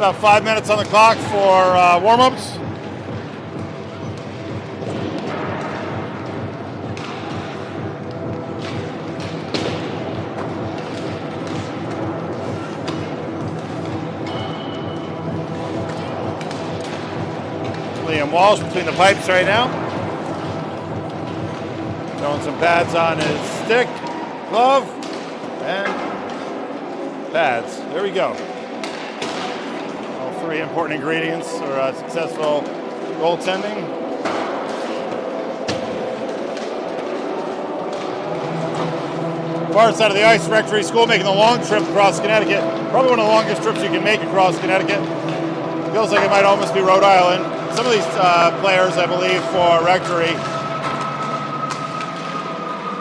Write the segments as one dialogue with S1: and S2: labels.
S1: About 5 minutes on the clock for warm-ups. Liam Walsh between the pipes right now. Throwing some pads on his stick, glove, and pads. There we go. All three important ingredients for successful goaltending. Far side of the ice, Rectory School making the long trip across Connecticut. Probably one of the longest trips you can make across Connecticut. Feels like it might almost be Rhode Island. Some of these players, I believe, for Rectory,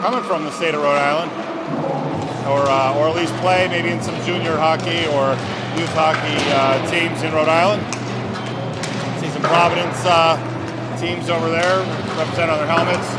S1: coming from the state of Rhode Island, or at least play maybe in some junior hockey or youth hockey teams in Rhode Island. See some Providence teams over there represented on their helmets.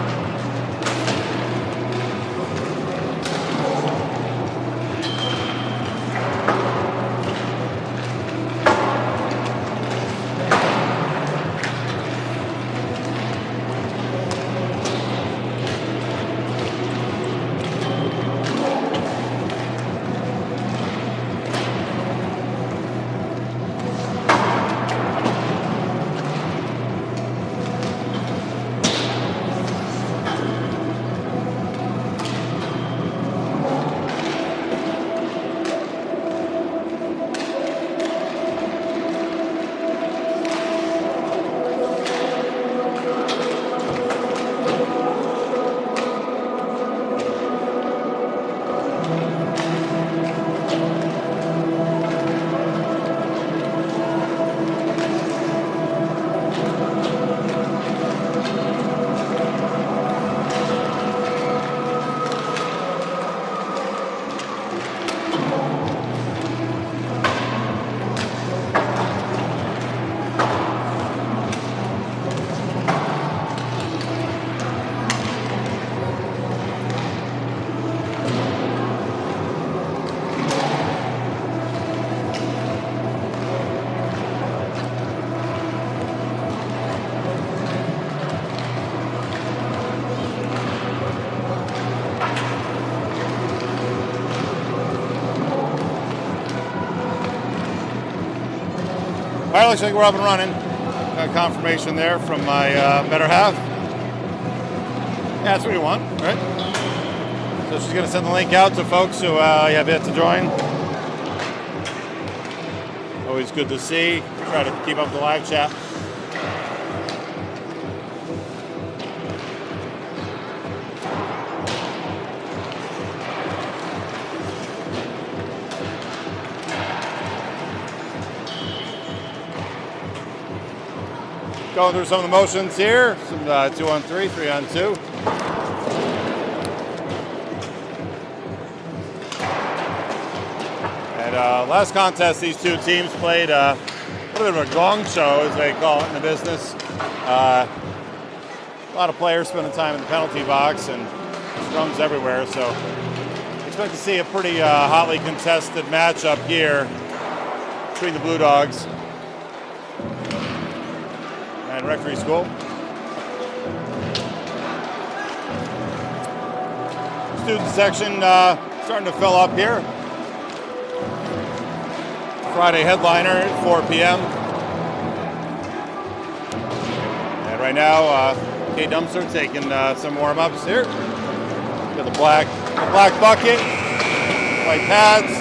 S1: All right, looks like we're up and running. Got confirmation there from my better half. Yeah, that's what you want, right? So she's going to send the link out to folks who have yet to join. Always good to see. Try to keep up the live chat. Going through some of the motions here. Some 2-on-3, 3-on-2. And last contest, these two teams played a little bit of a gong show, as they call it in the business. A lot of players spending time in the penalty box and scrums everywhere. So expect to see a pretty hotly contested matchup here between the Blue Dogs and Rectory School. Student section starting to fill up here. Friday headliner at 4 p.m. And right now, Kate Dumpster taking some warm-ups here. Got the black bucket, white pads.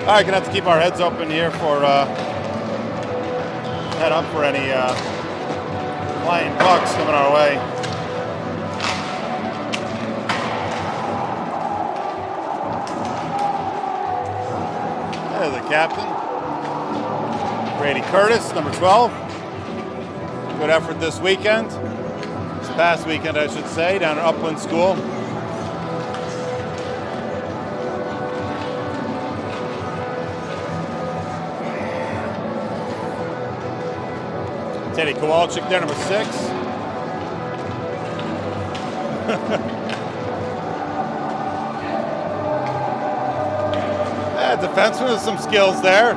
S1: All right, gonna have to keep our heads open here for head up for any flying pucks coming our way. There's the captain, Brady Curtis, number 12. Good effort this weekend. This past weekend, I should say, down at Upland School. Teddy Kowalczyk there, number 6. Defenseman with some skills there.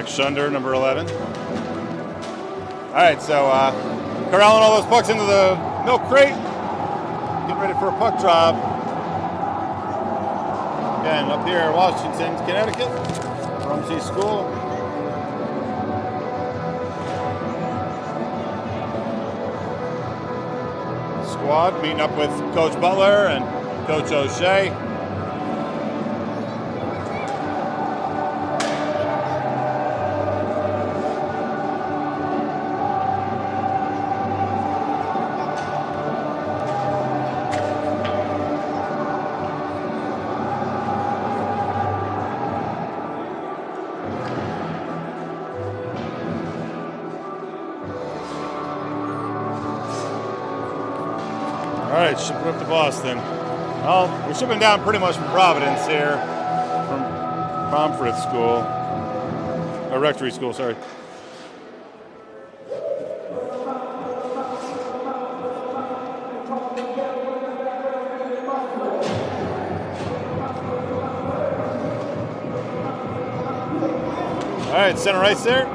S1: Max Schunder, number 11. All right, so corralling all those pucks into the milk crate. Getting ready for a puck drop. Again, up here in Washington, Connecticut, Rumsey School. Squad meeting up with Coach Butler and Coach O'Shea. All right, shipping up to Boston. Well, we're shipping down pretty much from Providence here, from Pomfret School, or Rectory School, sorry. All right, center ice there.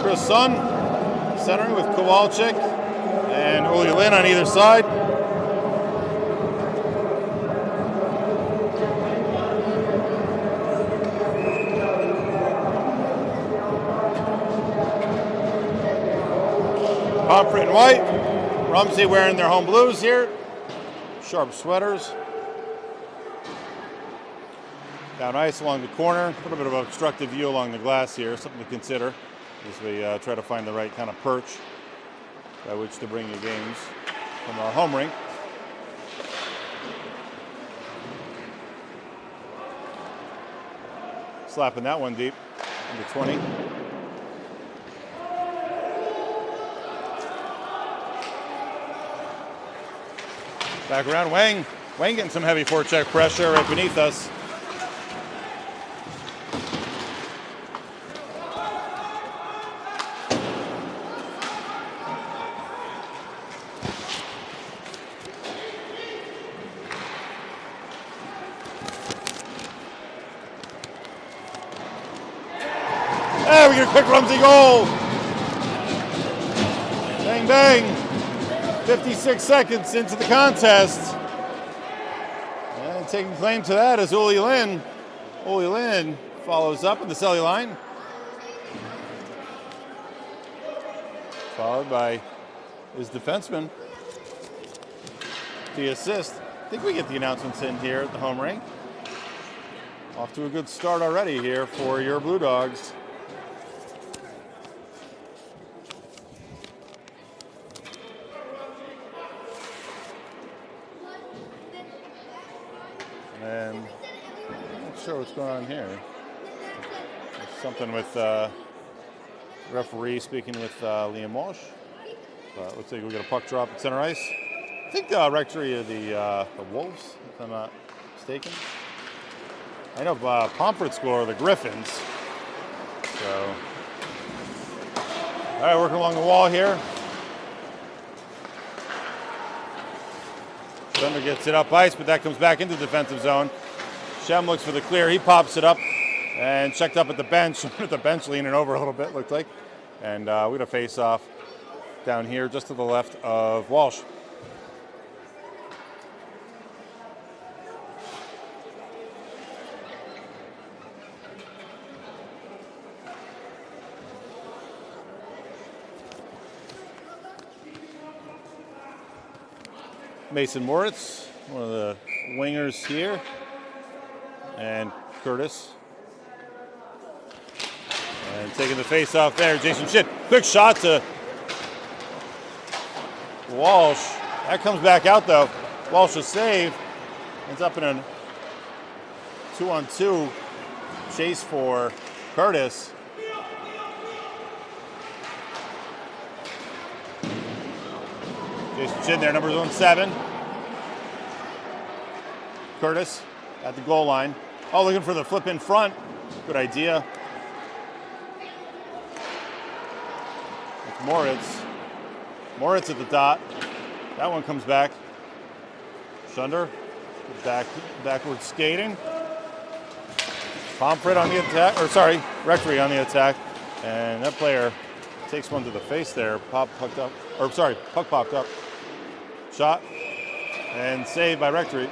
S1: Chris Sun, centering with Kowalczyk and Uli Lin on either side. Pomfret in white. Rumsey wearing their home blues here. Sharp sweaters. Down ice along the corner. A little bit of obstructive view along the glass here. Something to consider as we try to find the right kind of perch by which to bring your games from our home rink. Slapping that one deep into 20. Back around, Wang. Wang getting some heavy forecheck pressure right beneath us. There, we get a quick Rumsey goal. Bang, bang. 56 seconds into the contest. And taking claim to that is Uli Lin. Uli Lin follows up in the celly line. Followed by his defenseman. The assist. I think we get the announcements in here at the home rink. Off to a good start already here for your Blue Dogs. And I'm not sure what's going on here. There's something with referee speaking with Liam Walsh. But looks like we get a puck drop at center ice. I think Rectory are the Wolves, if I'm not mistaken. I know Pomfret School are the Griffins. So, all right, working along the wall here. Thunder gets it up ice, but that comes back into the defensive zone. Shem looks for the clear. He pops it up and checked up at the bench. At the bench leaning over a little bit, looked like. And we got a face-off down here just to the left of Walsh. Mason Moritz, one of the wingers here, and Curtis. And taking the face off there, Jason Schitt. Quick shot to Walsh. That comes back out though. Walsh's save ends up in a 2-on-2 chase for Curtis. Jason Schitt there, number 7. Curtis at the goal line. Oh, looking for the flip in front. Good idea. It's Moritz. Moritz at the dot. That one comes back. Schunder, backward skating. Pomfret on the attack, or sorry, Rectory on the attack. And that player takes one to the face there. Puck popped up. Shot and saved by Rectory.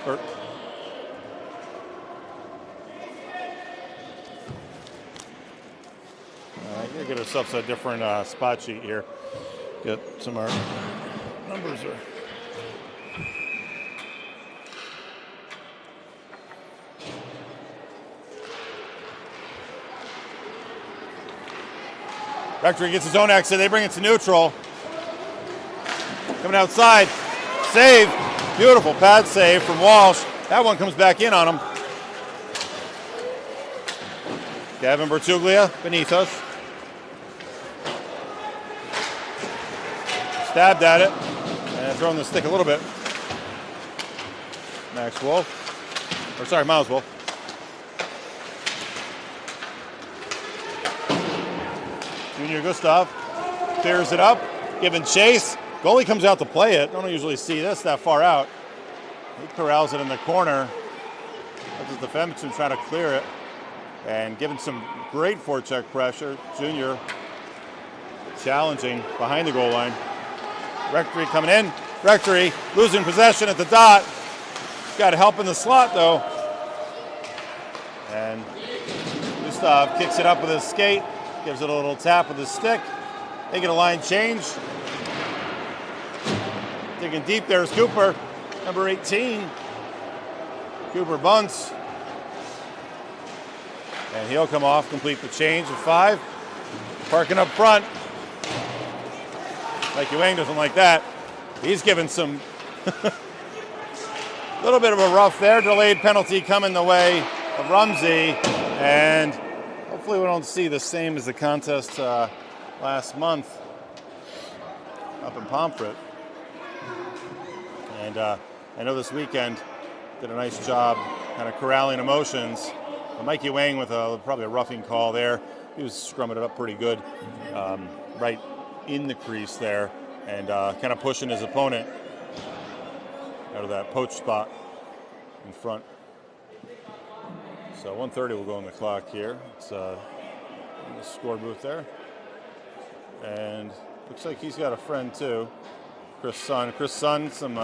S1: Gotta get ourselves a different spot sheet here. Get some of our numbers are. Rectory gets his own exit. They bring it to neutral. Coming outside. Save. Beautiful pad save from Walsh. That one comes back in on him. Gavin Bertuglia beneath us. Stabbed at it and throwing the stick a little bit. Miles Wolf. Junior Gustav clears it up, giving chase. Goalie comes out to play it. Don't usually see this that far out. He corrals it in the corner. That's the defenseman trying to clear it and giving some great forecheck pressure. Junior challenging behind the goal line. Rectory coming in. Rectory losing possession at the dot. Got help in the slot though. And Gustav kicks it up with his skate. Gives it a little tap with his stick. They get a line change. Digging deep there is Cooper, number 18. Cooper bunts. And he'll come off, complete the change of 5. Parking up front. Mikey Wang doesn't like that. He's given some little bit of a rough there. Delayed penalty coming the way of Rumsey. And hopefully we don't see the same as the contest last month up in Pomfret. And I know this weekend did a nice job kind of corralling emotions. Mikey Wang with probably a roughing call there. He was scrumming it up pretty good right in the crease there and kind of pushing his opponent out of that poach spot in front. So 1:30 will go on the clock here. It's in the score booth there. And looks like he's got a friend too, Chris Sun. Chris Sun, some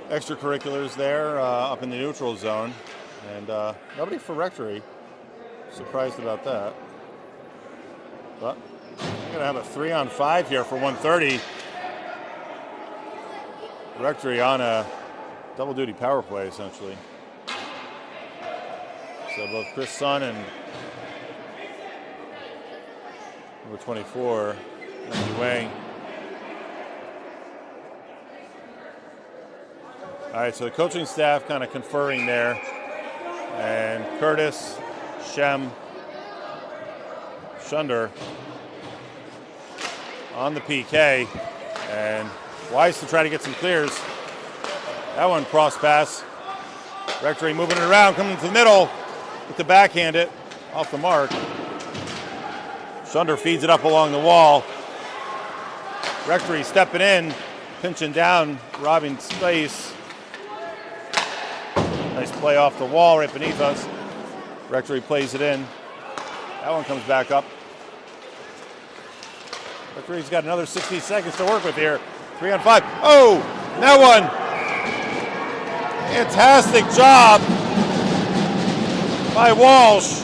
S1: extracurriculars there up in the neutral zone. And nobody for Rectory. Surprised about that. But we're going to have a 3-on-5 here for 1:30. Rectory on a double-duty power play, essentially. So both Chris Sun and number 24, Mikey Wang. All right, so the coaching staff kind of conferring there. And Curtis, Shem, Shunder on the PK. And Weiss to try to get some clears. That one cross pass. Rectory moving it around, coming to the middle with the backhand it off the mark. Shunder feeds it up along the wall. Rectory stepping in, pinching down, robbing space. Nice play off the wall right beneath us. Rectory plays it in. That one comes back up. Rectory's got another 60 seconds to work with here. 3-on-5. Oh, that one. Fantastic job by Walsh.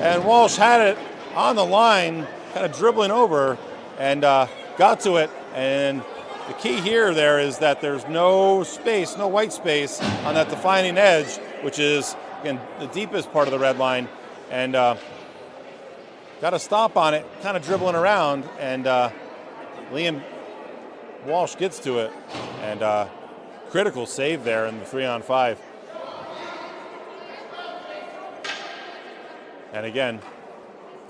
S1: And Walsh had it on the line, kind of dribbling over, and got to it. And the key here there is that there's no space, no white space on that defining edge, which is, again, the deepest part of the red line. And got a stop on it, kind of dribbling around, and Liam Walsh gets to it. And critical save there in the 3-on-5. And again,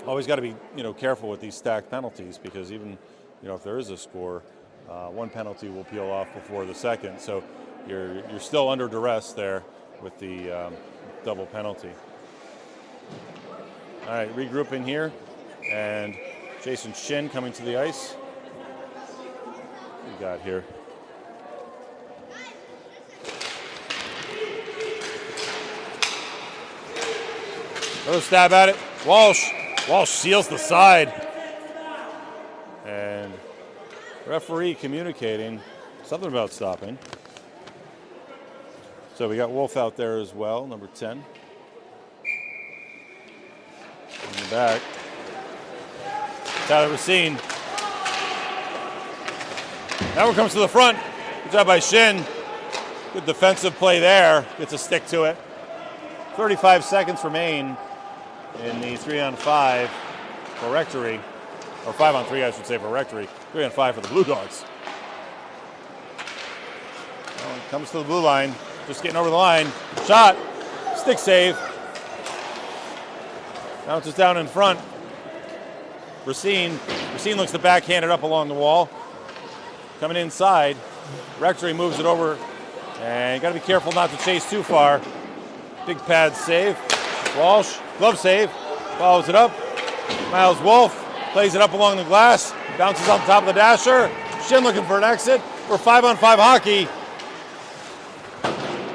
S1: always got to be careful with these stacked penalties, because even if there is a score, one penalty will peel off before the second. So you're still under duress there with the double penalty. All right, regrouping here, and Jason Shin coming to the ice. What we got here? Another stab at it. Walsh seals the side. And referee communicating something about stopping. So we got Wolf out there as well, number 10. In the back. Tyler Racine. That one comes to the front. Good job by Shin. Good defensive play there. Gets a stick to it. 35 seconds remain in the 3-on-5 for Rectory. Or 5-on-3, I should say, for Rectory. 3-on-5 for the Blue Dogs. Well, it comes to the blue line. Just getting over the line. Shot. Stick save. Bounces down in front. Racine looks to backhand it up along the wall. Coming inside. Rectory moves it over. And you got to be careful not to chase too far. Big pad save. Walsh, glove save. Follows it up. Miles Wolf plays it up along the glass. Bounces on top of the dasher. Shin looking for an exit. We're 5-on-5 hockey.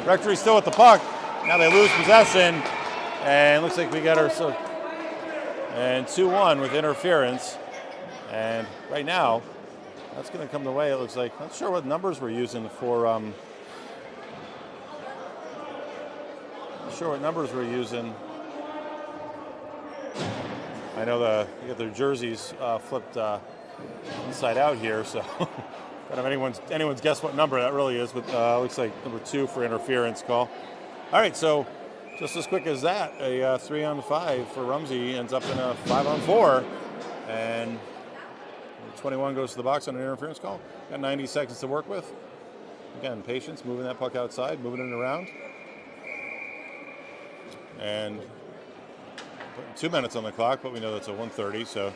S1: Rectory still with the puck. Now they lose possession. And looks like we got ourselves. And 2-1 with interference. And right now, that's going to come the way, it looks like. Not sure what numbers we're using for. Not sure what numbers we're using. I know you got their jerseys flipped inside out here, so I don't know if anyone's guess what number that really is, but looks like number 2 for interference call. All right, so just as quick as that, a 3-on-5 for Rumsey ends up in a 5-on-4, and 21 goes to the box on an interference call. Got 90 seconds to work with. Again, patience, moving that puck outside, moving it around. And putting 2 minutes on the clock, but we know that's a 1:30, so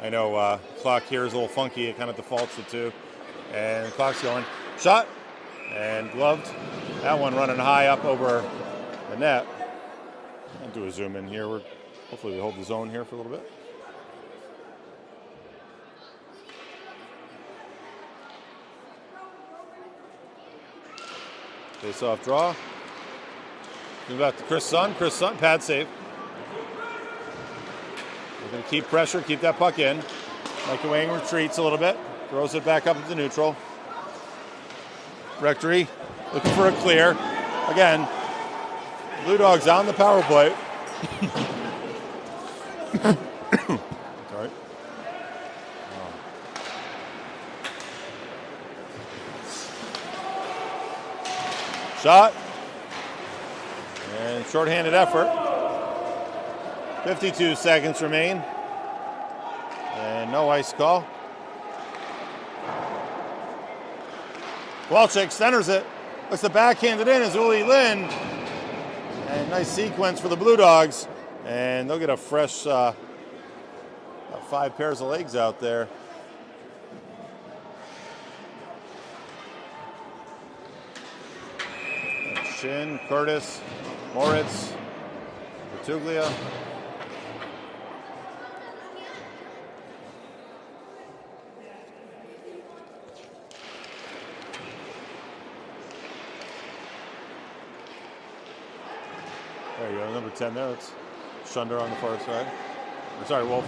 S1: I know clock here is a little funky. It kind of defaults to 2. And the clock's going. Shot and gloved. That one running high up over the net. I'll do a zoom in here. Hopefully we hold the zone here for a little bit. Face-off draw. Move back to Chris Sun. Chris Sun, pad save. We're going to keep pressure, keep that puck in. Mike Wang retreats a little bit. Throws it back up into neutral. Rectory looking for a clear. Again, Blue Dogs on the power play. Sorry. Shot. And shorthanded effort. 52 seconds remain. And no ice call. Walchik centers it. Looks to backhand it in as Uli Lin. And nice sequence for the Blue Dogs. And they'll get a fresh 5 pairs of legs out there. Shin, Curtis, Moritz, Bertuglia. There you go, number 10 there. It's Shunder on the far side. Or, sorry, Wolf.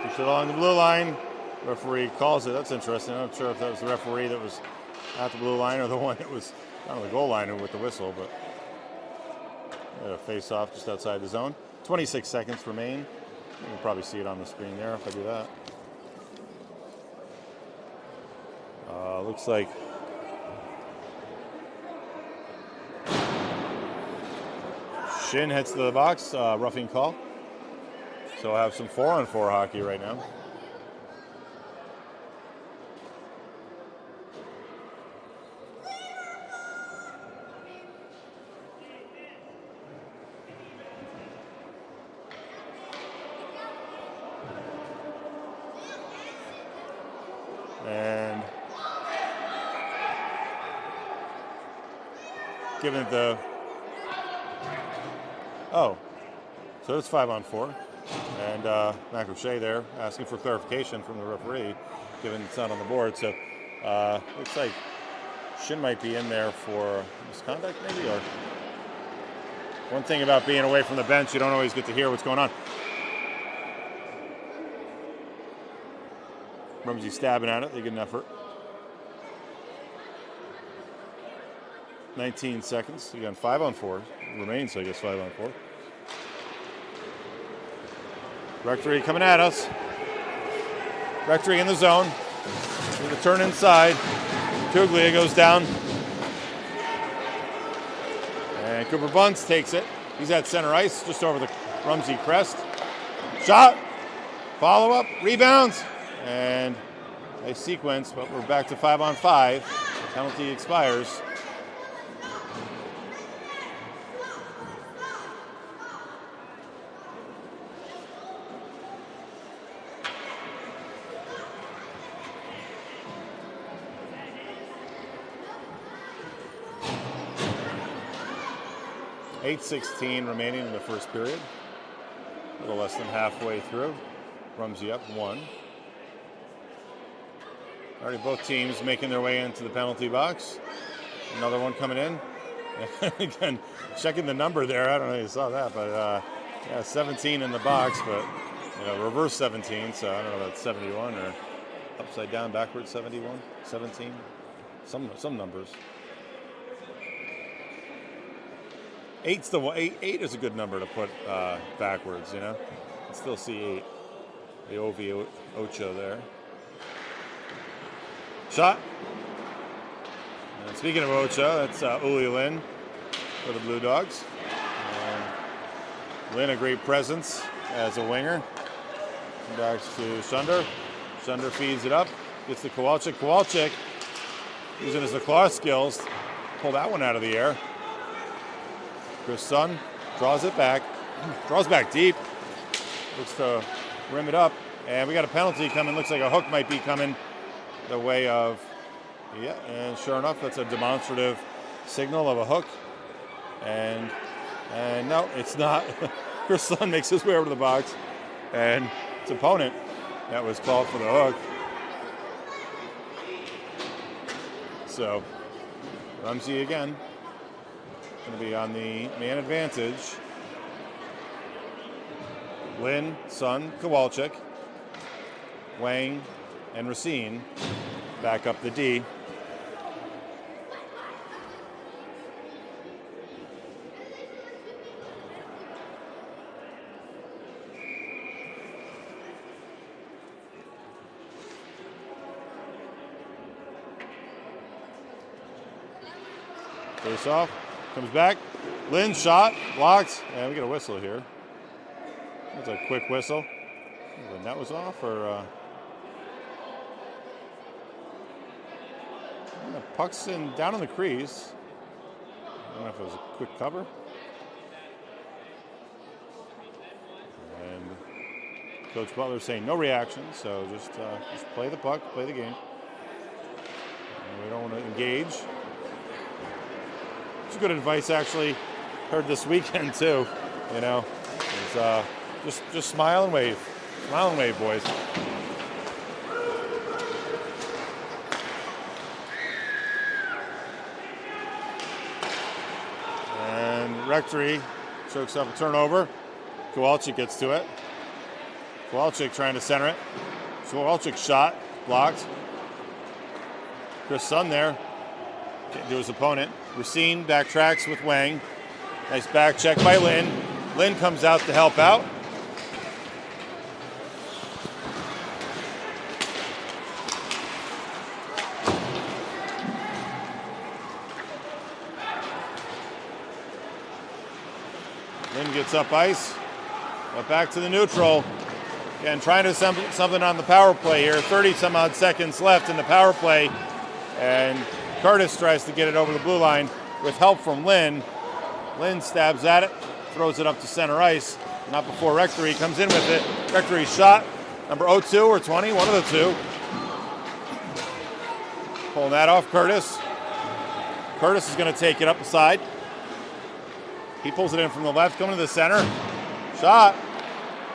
S1: Push it along the blue line. Referee calls it. That's interesting. I'm not sure if that was the referee that was at the blue line or the one that was on the goal line with the whistle, but a face-off just outside the zone. 26 seconds remain. You can probably see it on the screen there if I do that. Looks like Shin heads to the box, roughing call. So I have some 4-on-4 hockey right now. And given the so it's 5-on-4, and Mac O'Shea there asking for clarification from the referee, given it's not on the board. So looks like Shin might be in there for misconduct, maybe, or one thing about being away from the bench, you don't always get to hear what's going on. Rumsey stabbing at it. They get an effort. 19 seconds. Again, 5-on-4 remains, so I guess 5-on-4. Rectory coming at us. Rectory in the zone. With a turn inside. Kuglia goes down. And Cooper Bunce takes it. He's at center ice, just over the Rumsey crest. Shot. Follow up. Rebounds. And a sequence, but we're back to 5-on-5. Penalty expires. .8:16 remaining in the first period. A little less than halfway through. Rumsey up 1. Already both teams making their way into the penalty box. Another one coming in. Again, checking the number there. I don't know if you saw that, but yeah, 17 in the box, but reverse 17. So I don't know if that's 71 or upside down, backwards 71, 17. Some numbers. 8 is a good number to put backwards. You can still see 8. The OV Ocho there. Shot. And speaking of Ocho, that's Uli Lin for the Blue Dogs. And Lin, a great presence as a winger. Back to Sunder. Sunder feeds it up. Gets to Kowalczyk. Kowalczyk, using his lacrosse skills, pull that one out of the air. Chris Sun draws it back. Draws back deep. Looks to rim it up. And we got a penalty coming. Looks like a hook might be coming the way of, and sure enough, that's a demonstrative signal of a hook. And no, it's not. Chris Sun makes his way over to the box, and his opponent that was called for the hook. So Rumsey again going to be on the man advantage. Lin, Sun, Kowalczyk, Wang, and Racine back up the D. Face off, comes back. Lin shot, blocked, and we get a whistle here. That's a quick whistle. The net was off, or the puck's down in the crease. I don't know if it was a quick cover. And Coach Butler saying no reaction, so just play the puck, play the game. And we don't want to engage. It's good advice, actually. Heard this weekend too. It's, just smile and wave. Smile and wave, boys. And Rectory chokes up a turnover. Kowalczyk gets to it. Kowalczyk trying to center it. Kowalczyk shot, blocked. Chris Sun there. Can't do his opponent. Racine backtracks with Wang. Nice back check by Lin. Lin comes out to help out. Lin gets up ice. But back to the neutral. Again, trying to do something on the power play here. 30 some odd seconds left in the power play. And Curtis tries to get it over the blue line with help from Lin. Lin stabs at it, throws it up to center ice. Not before Rectory comes in with it. Rectory shot, number 02 or 20, one of the two. Pulling that off, Curtis. Curtis is going to take it up the side. He pulls it in from the left, coming to the center. Shot.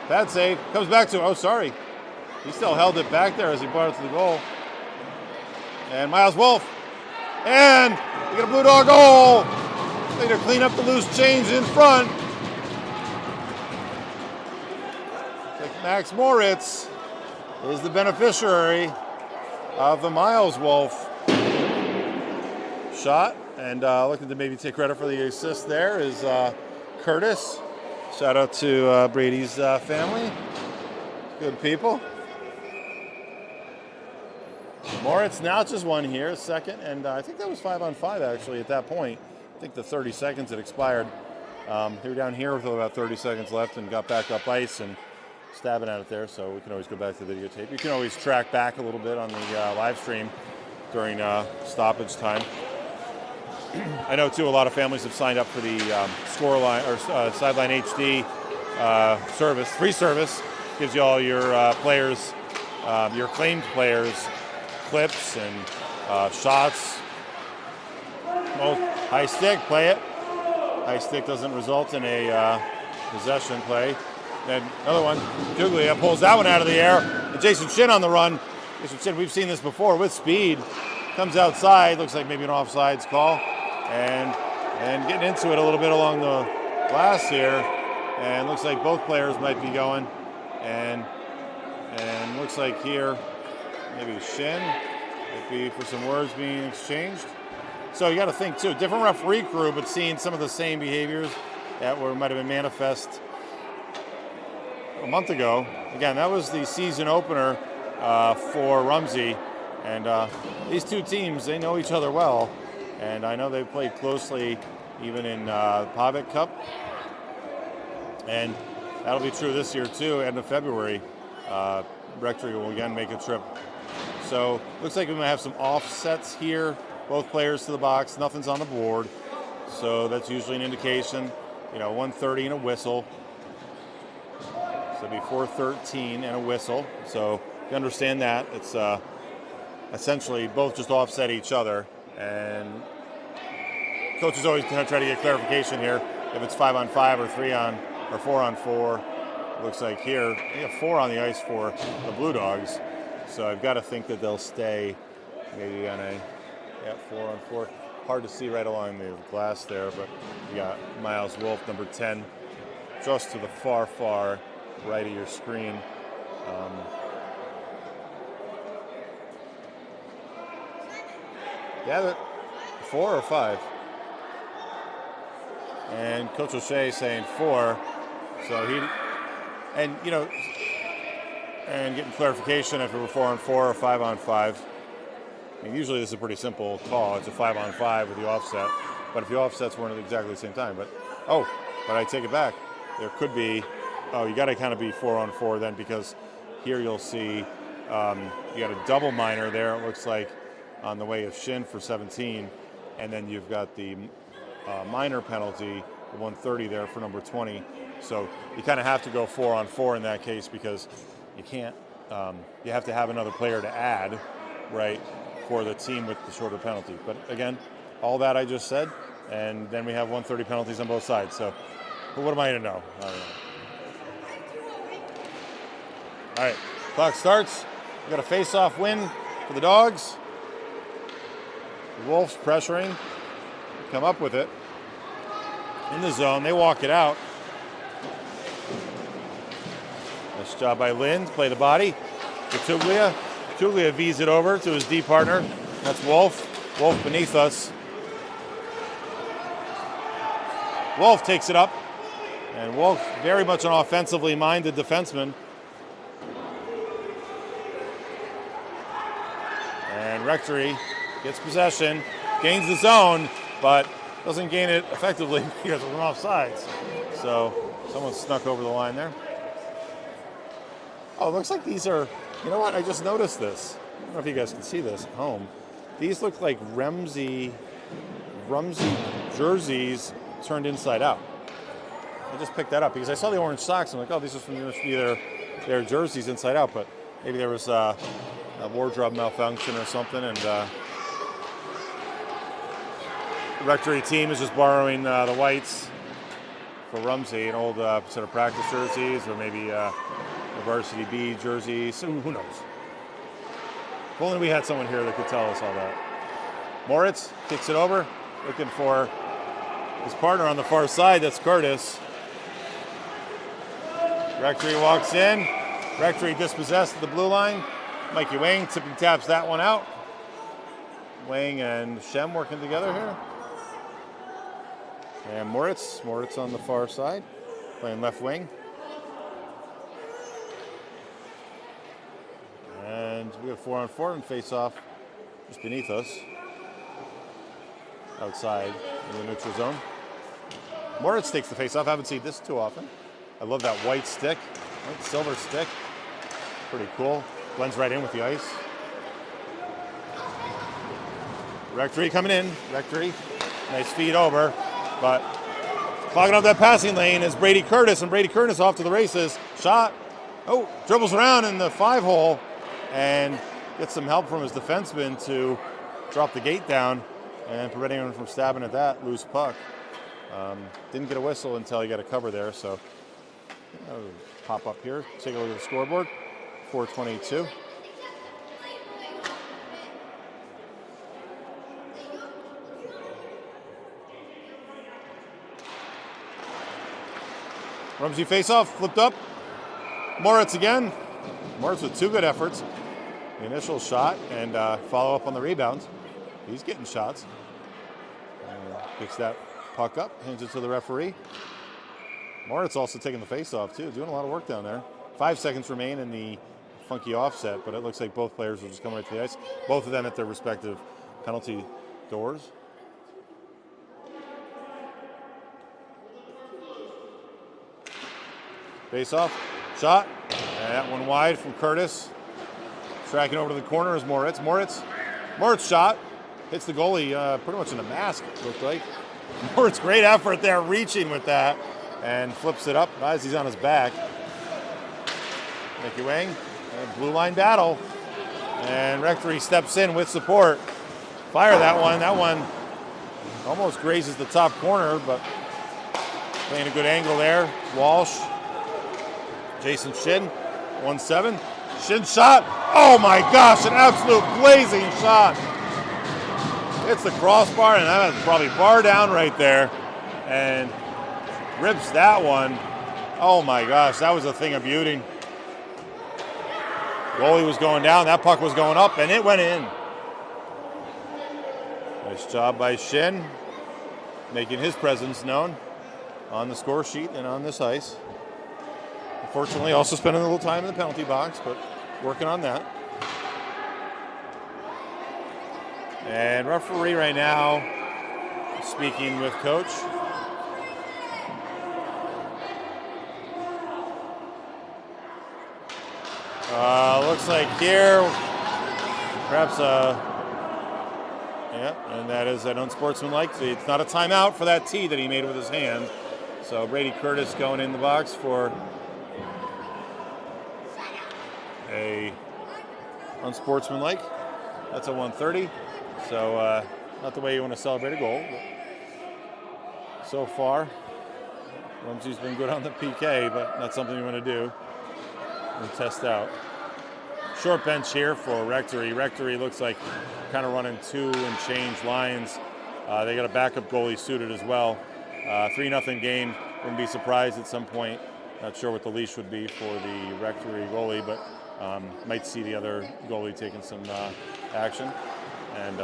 S1: Bad save. Comes back to, sorry. He still held it back there as he brought it to the goal. And Miles Wolf And we get a Blue Dog goal. They to clean up the loose change in front. Like Max Moritz is the beneficiary of the Miles Wolf shot. And looking to maybe take credit for the assist there is Curtis. Shout out to Brady's family. Good people. Moritz now just won here, second, and I think that was 5-on-5 actually at that point. I think the 30 seconds had expired. They were down here with about 30 seconds left and got back up ice and stabbing at it there, so we can always go back to the videotape. You can always track back a little bit on the live stream during stoppage time. I know too a lot of families have signed up for the Scoreline or Sideline HD service, free service. Gives you all your players, your claimed players, clips and shots. Oh, high stick, play it. High stick doesn't result in a possession play. Then another one, Juglia pulls that one out of the air. And Jason Shin on the run. Jason Shin, we've seen this before with speed. Comes outside, looks like maybe an offsides call. And getting into it a little bit along the glass here. And looks like both players might be going. And looks like here, maybe Shin might be for some words being exchanged. So you got to think too, different referee crew, but seeing some of the same behaviors that might have been manifest a month ago. Again, that was the season opener for Rumsey, and these two teams, they know each other well, and I know they've played closely even in Pavic Cup, and that'll be true this year too. End of February, Rectory will again make a trip. So looks like we might have some offsets here. Both players to the box, nothing's on the board. So that's usually an indication, 1:30 and a whistle. So it'll be 4:13 and a whistle. So you understand that. It's essentially both just offset each other. And coach is always going to try to get clarification here. If it's 5-on-5 or 4-on-4. Looks like here, we have 4 on the ice for the Blue Dogs. So I've got to think that they'll stay maybe on a 4-on-4. Hard to see right along the glass there, but you got Miles Wolf, number 10, just to the far, far right of your screen. But 4 or 5. And Coach O'Shea saying 4. So and getting clarification if it were 4-on-4 or 5-on-5. I mean, usually this is a pretty simple call. It's a 5-on-5 with the offset. But if the offsets weren't at exactly the same time. But I take it back. There could be, you got to kind of be 4-on-4 then, because here you'll see you got a double minor there, it looks like, on the way of Shin for 17. And then you've got the minor penalty, the 130 there for number 20. So you kind of have to go 4-on-4 in that case, because you can't, you have to have another player to add, right, for the team with the shorter penalty. But again, all that I just said, and then we have 130 penalties on both sides. So what am I going to know? I don't know. All right, clock starts. We got a face-off win for the Dogs. The Wolves pressuring, come up with it in the zone. They walk it out. Nice job by Lind. Play the body. Gatuglia. Gatuglia V's it over to his D partner. That's Wolf. Wolf beneath us. Wolf takes it up. And Wolf, very much an offensively minded defenseman. And Rectory gets possession, gains the zone, but doesn't gain it effectively because of an offsides. So someone snuck over the line there. Oh, it looks like these are, you know what, I just noticed this. I don't know if you guys can see this at home. These look like Rumsey jerseys turned inside out. I just picked that up because I saw the orange socks. I'm like, oh, these are from their jerseys inside out, but maybe there was a wardrobe malfunction or something, and the Rectory team is just borrowing the whites for Rumsey, an old set of practice jerseys, or maybe a varsity B jersey. So who knows? If only we had someone here that could tell us all that. Moritz kicks it over, looking for his partner on the far side. That's Curtis. Rectory walks in. Rectory dispossessed at the blue line. Mikey Wang tipping taps that one out. Wang and Shem working together here. And Moritz on the far side, playing left wing. And we have 4-on-4 and face off just beneath us, outside in the neutral zone. Moritz takes the face off. I haven't seen this too often. I love that white stick, white silver stick. Pretty cool. Blends right in with the ice. Rectory coming in. Rectory, nice feed over, but clogging up that passing lane is Brady Curtis, and Brady Curtis off to the races. Shot. Oh, dribbles around in the 5-hole and gets some help from his defenseman to drop the gate down and preventing him from stabbing at that loose puck. Didn't get a whistle until he got a cover there, so pop up here, take a look at the scoreboard. 4:22. Rumsey face-off, flipped up. Moritz again. Moritz with 2 good efforts. The initial shot and follow up on the rebound. He's getting shots. Picks that puck up, hands it to the referee. Moritz also taking the face-off too, doing a lot of work down there. 5 seconds remain in the funky offset, but it looks like both players will just come right to the ice. Both of them at their respective penalty doors. Face off, shot, and that one wide from Curtis. Tracking over to the corner is Moritz. Moritz shot, hits the goalie pretty much in a mask, it looked like. Moritz, great effort there, reaching with that, and flips it up as he's on his back. Mickey Wang, blue line battle, and Rectory steps in with support. Fire that one almost grazes the top corner, but playing a good angle there. Walsh. Jason Shin, 1-7. Shin shot. Oh my gosh, an absolute blazing shot. It's the crossbar, and that is probably bar down right there. And rips that one. Oh my gosh, that was a thing of beauty. Goalie was going down, that puck was going up, and it went in. Nice job by Shin, making his presence known on the score sheet and on this ice. Unfortunately, also spending a little time in the penalty box, but working on that. And referee right now speaking with coach. Looks like here, perhaps, yeah, and that is an unsportsmanlike. It's not a timeout for that tee that he made with his hand. So Brady Curtis going in the box for a unsportsmanlike. That's a 130. So not the way you want to celebrate a goal. But so far, Rumsey's been good on the PK, but not something you want to do and test out. Short bench here for Rectory. Rectory looks like kind of running 2 and change lines. They got a backup goalie suited as well. 3-0 game. Wouldn't be surprised at some point. Not sure what the leash would be for the Rectory goalie, but might see the other goalie taking some action. And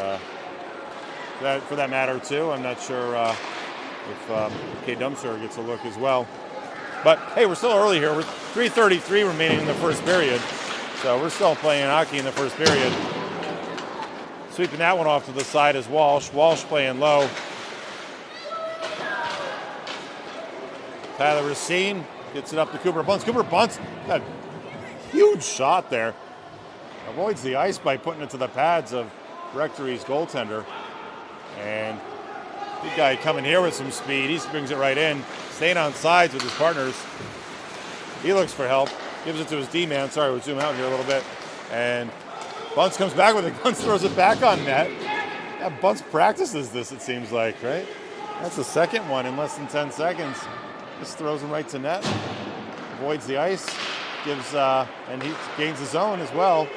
S1: that, for that matter, too, I'm not sure if K. Dumpster gets a look as well. But, hey, we're still early here. We're 3:33 remaining in the first period. So we're still playing hockey in the first period. Sweeping that one off to the side is Walsh. Walsh playing low. Tyler Racine gets it up to Cooper Bunce. Cooper Bunce, that huge shot there. Avoids the ice by putting it to the pads of Rectory's goaltender. And big guy coming here with some speed. He brings it right in. Staying on sides with his partners. He looks for help. Gives it to his D-man. Sorry, we'll zoom out here a little bit. And Bunce comes back with it. Bunce throws it back on net. Yeah, Bunce practices this, it seems like, right? That's the second one in less than 10 seconds. Just throws him right to net. Avoids the ice. Gives, and he gains the zone as well.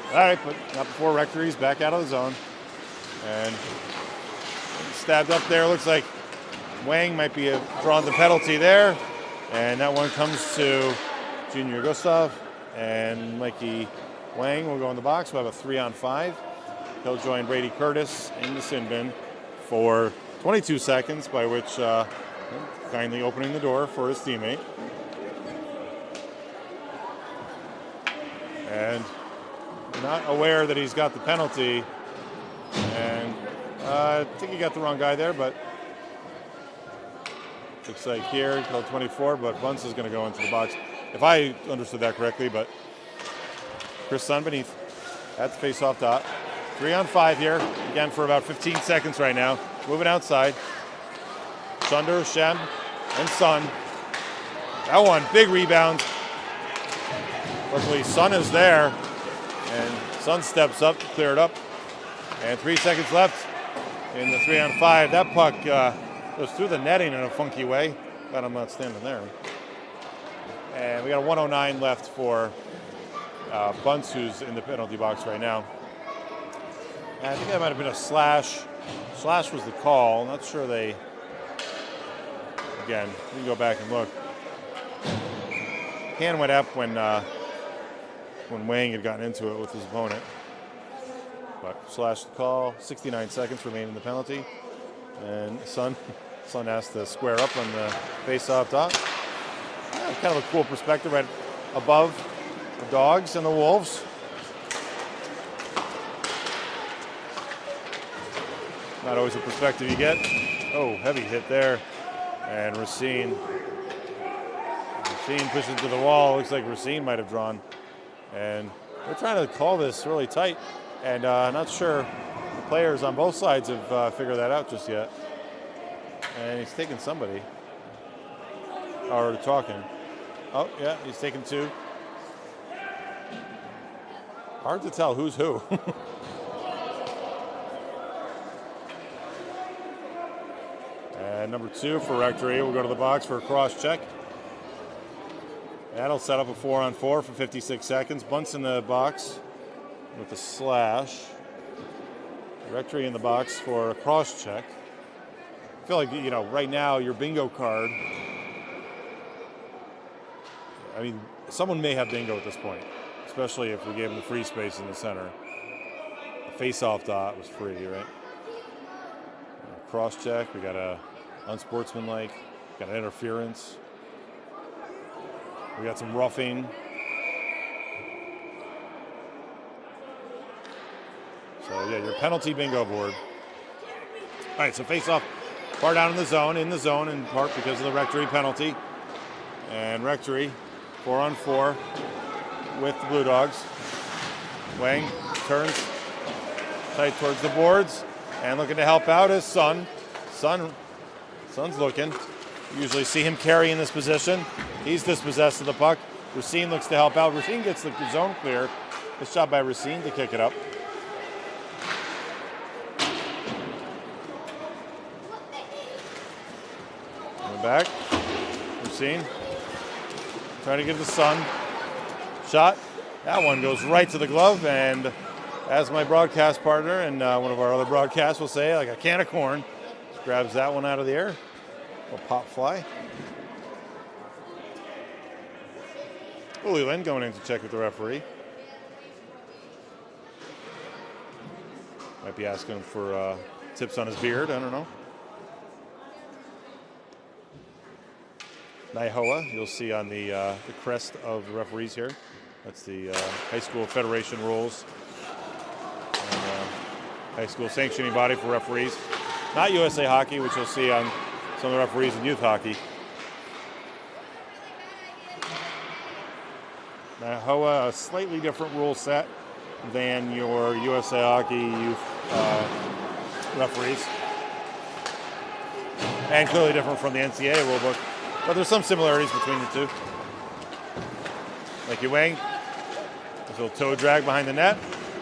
S1: All right, but not before Rectory's back out of the zone. And stabbed up there. Looks like Wang might be drawn the penalty there. And that one comes to Junior Gustav. And Mikey Wang will go in the box. We'll have a 3-on-5. He'll join Brady Curtis in the sin bin for 22 seconds, by which kindly opening the door for his teammate. And not aware that he's got the penalty. And I think he got the wrong guy there, but looks like here, called 24, but Bunce is going to go into the box. If I understood that correctly, but Chris Sun beneath at the face-off dot. 3-on-5 here, again for about 15 seconds right now. Moving outside. Sunder, Shem, and Sun. That one, big rebound. Luckily, Sun is there, and Sun steps up to clear it up. And 3 seconds left in the 3-on-5. That puck goes through the netting in a funky way. Glad I'm not standing there. And we got a 1:09 left for Bunce, who's in the penalty box right now. And I think that might have been a slash. Slash was the call. Not sure they. Again, we can go back and look. Hand went up when Wang had gotten into it with his opponent. But slash the call. 69 seconds remain in the penalty. And Sun has to square up on the face-off dot. Yeah, kind of a cool perspective right above the Dogs and the Wolves. Not always a perspective you get. Oh, heavy hit there. And Racine pushes to the wall. Looks like Racine might have drawn. And they're trying to call this really tight. And not sure the players on both sides have figured that out just yet. And he's taking somebody. Or talking. Oh, yeah, he's taking two. Hard to tell who's who. And number 2 for Rectory will go to the box for a cross check. That'll set up a 4-on-4 for 56 seconds. Bunce in the box with the slash. Rectory in the box for a cross check. I feel like, right now your bingo card, I mean, someone may have bingo at this point, especially if we gave them the free space in the center. The face-off dot was free, right? Cross check, we got a unsportsmanlike, got an interference. We got some roughing. So yeah, your penalty bingo board. All right, so face-off, far down in the zone in part because of the Rectory penalty. And Rectory, 4-on-4 with the Blue Dogs. Wang turns tight towards the boards and looking to help out is Sun. Sun's looking. You usually see him carry in this position. He's dispossessed of the puck. Racine looks to help out. Racine gets the zone clear. Good job by Racine to kick it up. Coming back. Racine trying to give the Sun shot. That one goes right to the glove, and as my broadcast partner and one of our other broadcasts will say, like a can of corn, just grabs that one out of the air. A pop fly. Leland going in to check with the referee. Might be asking for tips on his beard, I don't know. Naihoa, you'll see on the crest of the referees here. That's the high school federation rules. And, high school sanctioning body for referees. Not USA Hockey, which you'll see on some of the referees in youth hockey. Naihoa, a slightly different rule set than your USA Hockey youth referees. And clearly different from the NCAA rulebook. But there's some similarities between the two. Mikey Wang, this little toe drag behind the net.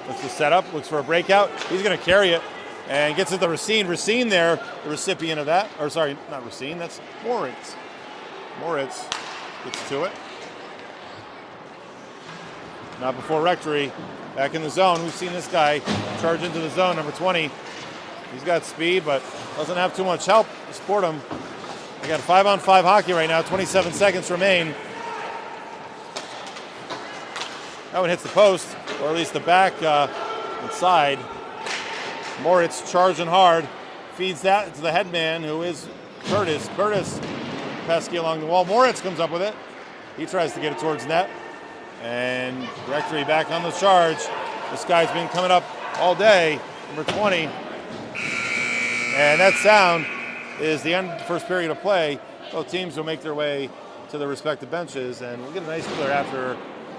S1: Looks to set up, looks for a breakout. He's going to carry it and gets it to Racine. Racine there, the recipient of that. Or sorry, not Racine, that's Moritz. Moritz gets to it. Not before Rectory. Back in the zone. We've seen this guy charge into the zone, number 20. He's got speed, but doesn't have too much help to support him. We got 5-on-5 hockey right now. 27 seconds remain. That one hits the post, or at least the back inside. Moritz charging hard. Feeds that to the headman, who is Curtis. Curtis, pesky along the wall. Moritz comes up with it. He tries to get it towards net. And Rectory back on the charge. This guy's been coming up all day, number 20. And that sound is the end of the first period of play. Both teams will make their way to their respective benches, and we'll get a nice clear after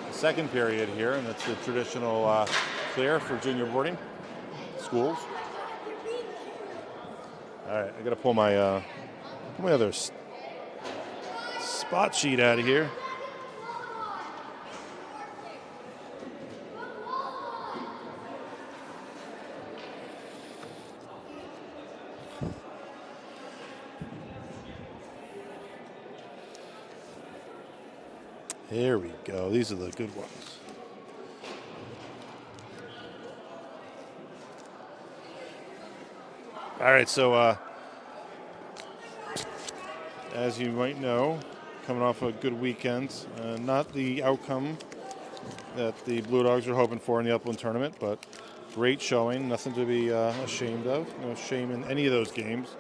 S1: the second period here, and that's the traditional clear for junior boarding schools. All right, I got to pull my other spot sheet out of here. There we go. These are the good ones. All right, so as you might know, coming off a good weekend, not the outcome that the Blue Dogs were hoping for in the Upland tournament, but great showing. Nothing to be ashamed of. No shame in any of those games.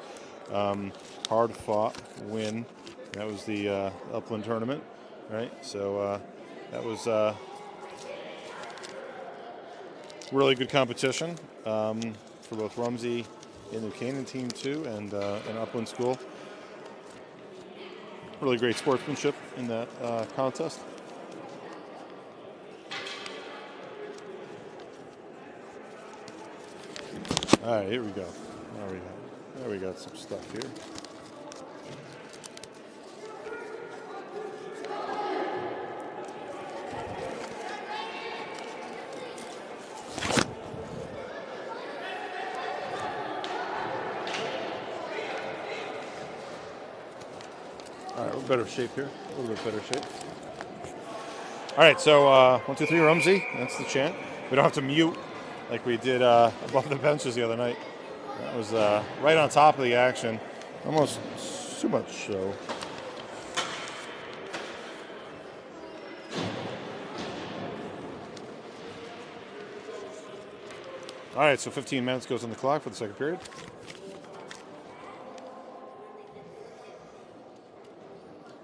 S1: Hard fought win. That was the Upland tournament. Right, so that was really good competition for both Rumsey and the Canaan team too, and Upland School. Really great sportsmanship in that contest. All right, here we go. There we got some stuff here. All right, we're better shape here. A little bit better shape. All right, so 1, 2, 3, Rumsey. That's the chant. We don't have to mute like we did above the benches the other night. That was right on top of the action. Almost too much so. All right, so 15 minutes goes on the clock for the second period.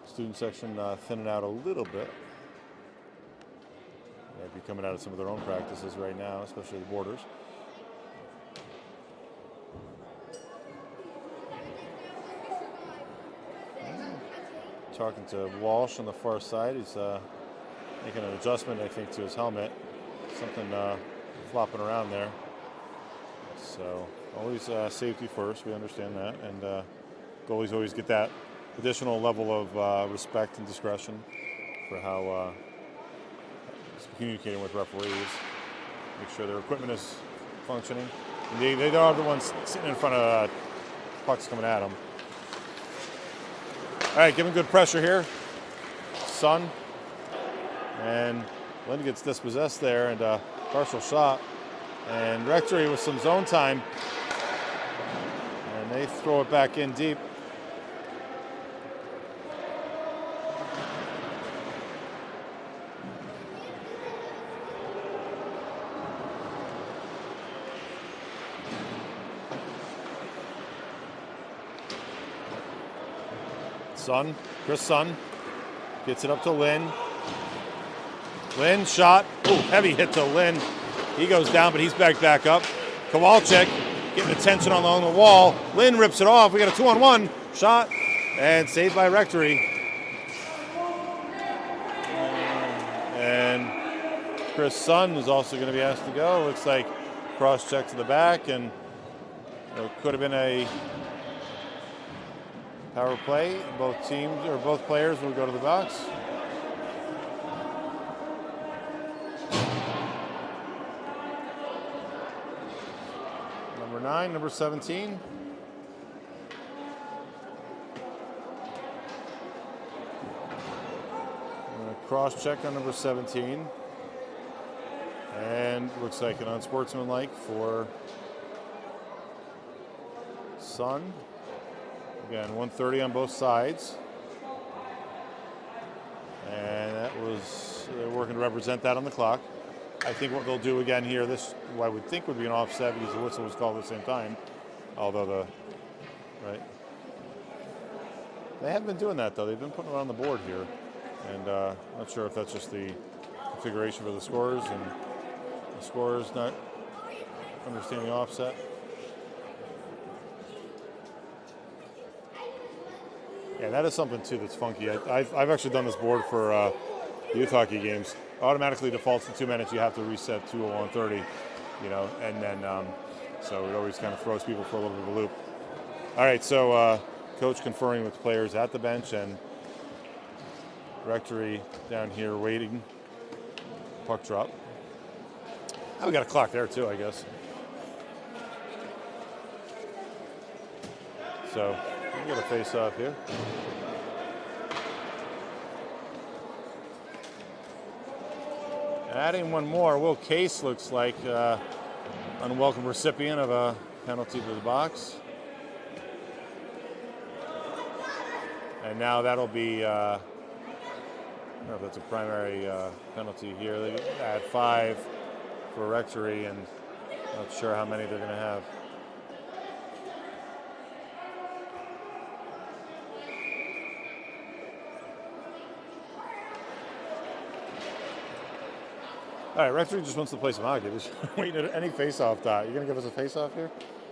S1: Student section thinning out a little bit. Might be coming out of some of their own practices right now, especially the boarders. Talking to Walsh on the far side. He's making an adjustment, I think, to his helmet. Something flopping around there. So always safety first. We understand that, and goalies always get that additional level of respect and discretion for how communicating with referees. Make sure their equipment is functioning. And they are the ones sitting in front of pucks coming at them. All right, giving good pressure here. Sun. And Lynn gets dispossessed there, and partial shot. And Rectory with some zone time. And they throw it back in deep. Chris Sun gets it up to Lynn. Lynn shot. Ooh, heavy hit to Lynn. He goes down, but he's back up. Kowalczyk getting attention along the wall. Lynn rips it off. We got a 2-on-1 shot, and saved by Rectory. And Chris Sun is also going to be asked to go. Looks like cross check to the back, and it could have been a power play. Both teams, or both players, will go to the box. Number 9, number 17. Cross check on number 17. And looks like an unsportsmanlike for Sun. Again, 1:30 on both sides. And that was, they're working to represent that on the clock. I think what they'll do again here, this I would think would be an offset because the whistle was called at the same time. Although they haven't been doing that though. They've been putting it on the board here. And not sure if that's just the configuration for the scorers and the scorers not understanding the offset. Yeah, that is something too that's funky. I've actually done this board for youth hockey games. Automatically defaults to 2 minutes. You have to reset to a 1:30, and then so it always kind of throws people for a little bit of a loop. All right, so coach conferring with players at the bench and Rectory down here waiting. Puck drop. Oh, we got a clock there too, I guess. So we got a face off here. Adding one more, Will Case looks like unwelcome recipient of a penalty to the box. And now that'll be, I don't know if that's a primary penalty here. They add 5 for Rectory, and not sure how many they're going to have. All right, Rectory just wants to play some hockey. Just waiting at any face-off dot. You're going to give us a face-off here?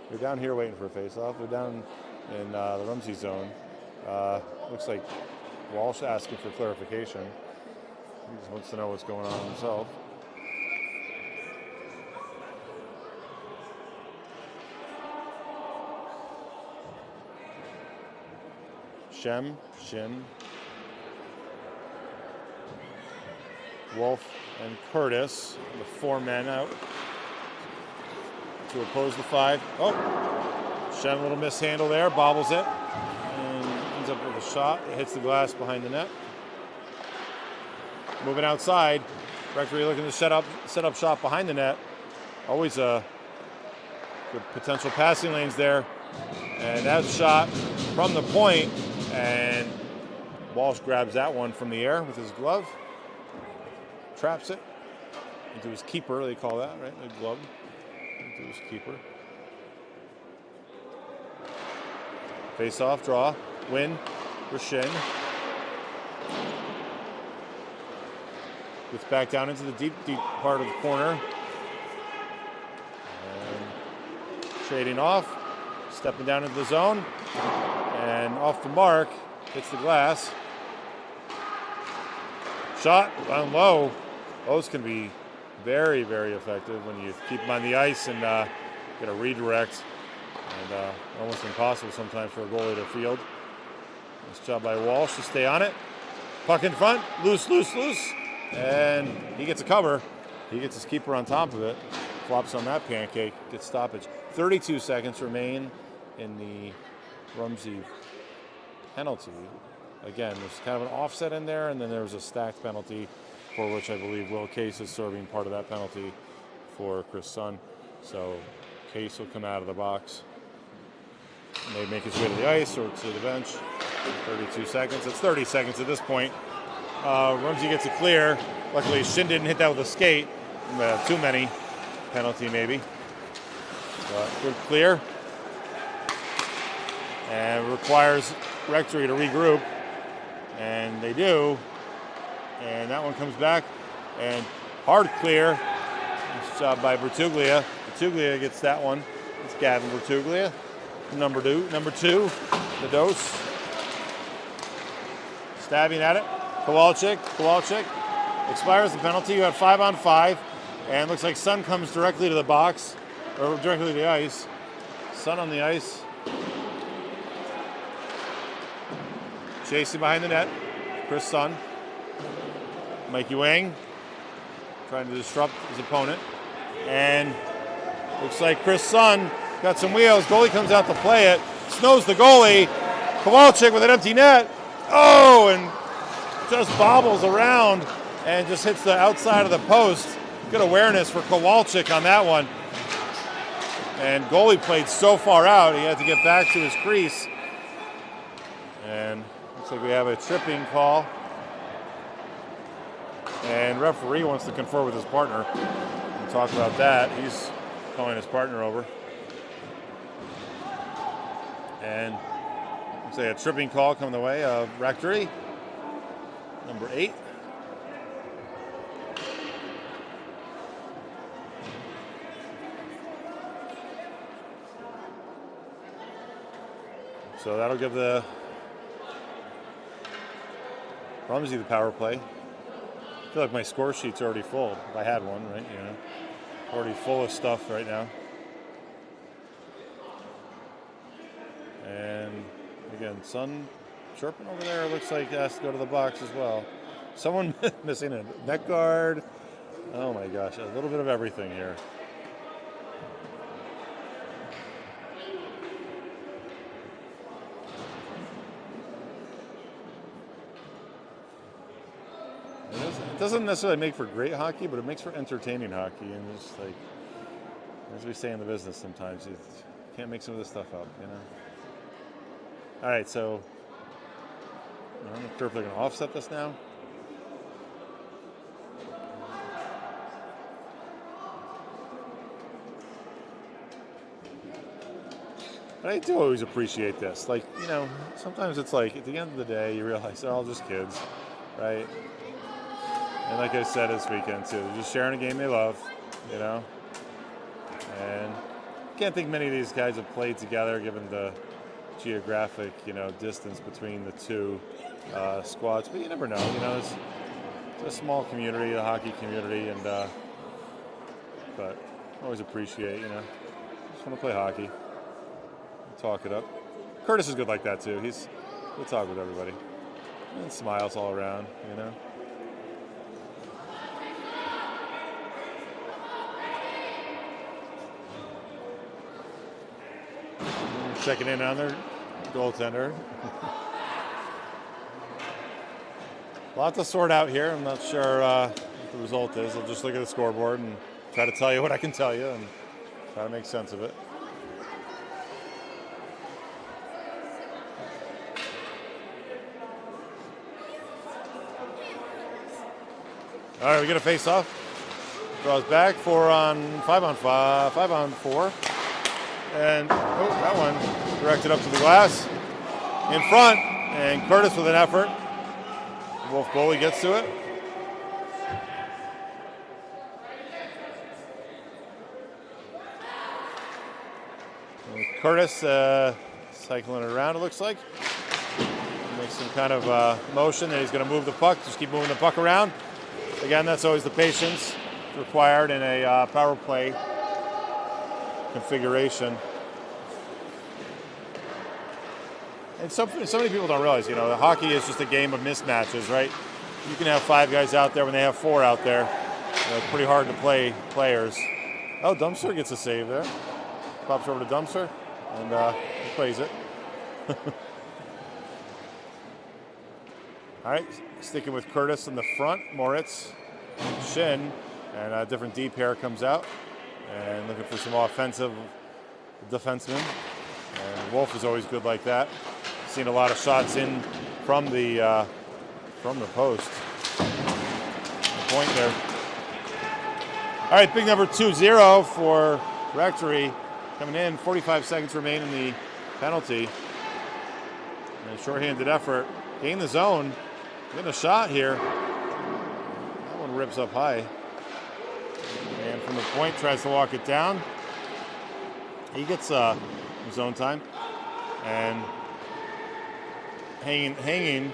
S1: We're down here waiting for a face-off. We're down in the Rumsey zone. Looks like Walsh asking for clarification. He just wants to know what's going on himself. Shin, Wolf, and Curtis, the 4 men out to oppose the 5. Oh, Shen, a little mishandle there, bobbles it, and ends up with a shot. It hits the glass behind the net. Moving outside, Rectory looking to set up shot behind the net. Always a good potential passing lanes there. And that shot from the point, and Walsh grabs that one from the air with his glove. Traps it into his keeper, they call that, right? The glove into his keeper. Face off, draw, win for Shin. Gets back down into the deep part of the corner. And trading off, stepping down into the zone, and off the mark, hits the glass. Shot down low. Those can be very, very effective when you keep them on the ice and get a redirect. And almost impossible sometimes for a goalie to field. Nice job by Walsh to stay on it. Puck in front, loose. And he gets a cover. He gets his keeper on top of it. Flops on that pancake, gets stoppage. 32 seconds remain in the Rumsey penalty. Again, there's kind of an offset in there, and then there was a stacked penalty for which I believe Will Case is serving part of that penalty for Chris Sun. So Case will come out of the box. May make his way to the ice or to the bench. 32 seconds. It's 30 seconds at this point. Rumsey gets it clear. Luckily, Shin didn't hit that with a skate. Too many. Penalty, maybe. Good clear. And requires Rectory to regroup. And they do. And that one comes back. And hard clear. Nice job by Bertuglia. Bertuglia gets that one. It's Gavin Bertuglia. Number two, the dose. Stabbing at it. Kowalczyk expires the penalty. You have 5-on-5. And looks like Sun comes directly to the box, or directly to the ice. Sun on the ice. Chasing behind the net. Chris Sun. Mikey Wang trying to disrupt his opponent. And looks like Chris Sun got some wheels. Goalie comes out to play it. Snows the goalie. Kowalczyk with an empty net. Oh, and just bobbles around and just hits the outside of the post. Good awareness for Kowalczyk on that one. And goalie played so far out, he had to get back to his crease. And looks like we have a tripping call. And referee wants to confer with his partner and talk about that. He's calling his partner over. And looks like a tripping call coming the way of Rectory, number 8. So that'll give the Rumsey the power play. I feel like my score sheet's already full. If I had one, right? You know, already full of stuff right now. And again, sun chirping over there. Looks like he has to go to the box as well. Someone missing a neck guard. Oh my gosh, a little bit of everything here. It doesn't necessarily make for great hockey, but it makes for entertaining hockey. And just like, as we say in the business sometimes, you can't make some of this stuff up, you know? All right, so I'm not sure if they're going to offset this now. But I do always appreciate this. Like, you know, sometimes it's like, at the end of the day, you realize they're all just kids, right? And like I said this weekend, too, they're just sharing a game they love, you know? And I can't think many of these guys have played together, given the geographic, you know, distance between the two squads. But you never know, you know? It's a small community, a hockey community, and but I always appreciate, you know, just want to play hockey, talk it up. Curtis is good like that too. He'll talk with everybody and smiles all around, you know. Checking in on their goaltender. A lot to sort out here. I'm not sure what the result is. I'll just look at the scoreboard and try to tell you what I can tell you and try to make sense of it. All right, we get a face-off. Draws back, 5 on 4. And, oh, that one directed up to the glass. In front, and Curtis with an effort. Wolf goalie gets to it. And Curtis cycling it around, it looks like. Makes some kind of motion that he's going to move the puck. Just keep moving the puck around. Again, that's always the patience required in a power play configuration. And so many people don't realize, you know, the hockey is just a game of mismatches, right? You can have 5 guys out there when they have 4 out there. You know, it's pretty hard to play players. Oh, Dumpster gets a save there. Pops over to Dumpster, and he plays it. All right, sticking with Curtis in the front. Moritz, Shin, and a different D pair comes out. And looking for some offensive defensemen. And Wolf is always good like that. Seen a lot of shots in from the post. The point there. All right, big number 2-0 for Rectory coming in. 45 seconds remain in the penalty. And a shorthanded effort. Gain the zone. Getting a shot here. That one rips up high. And from the point, tries to walk it down. He gets zone time. And hanging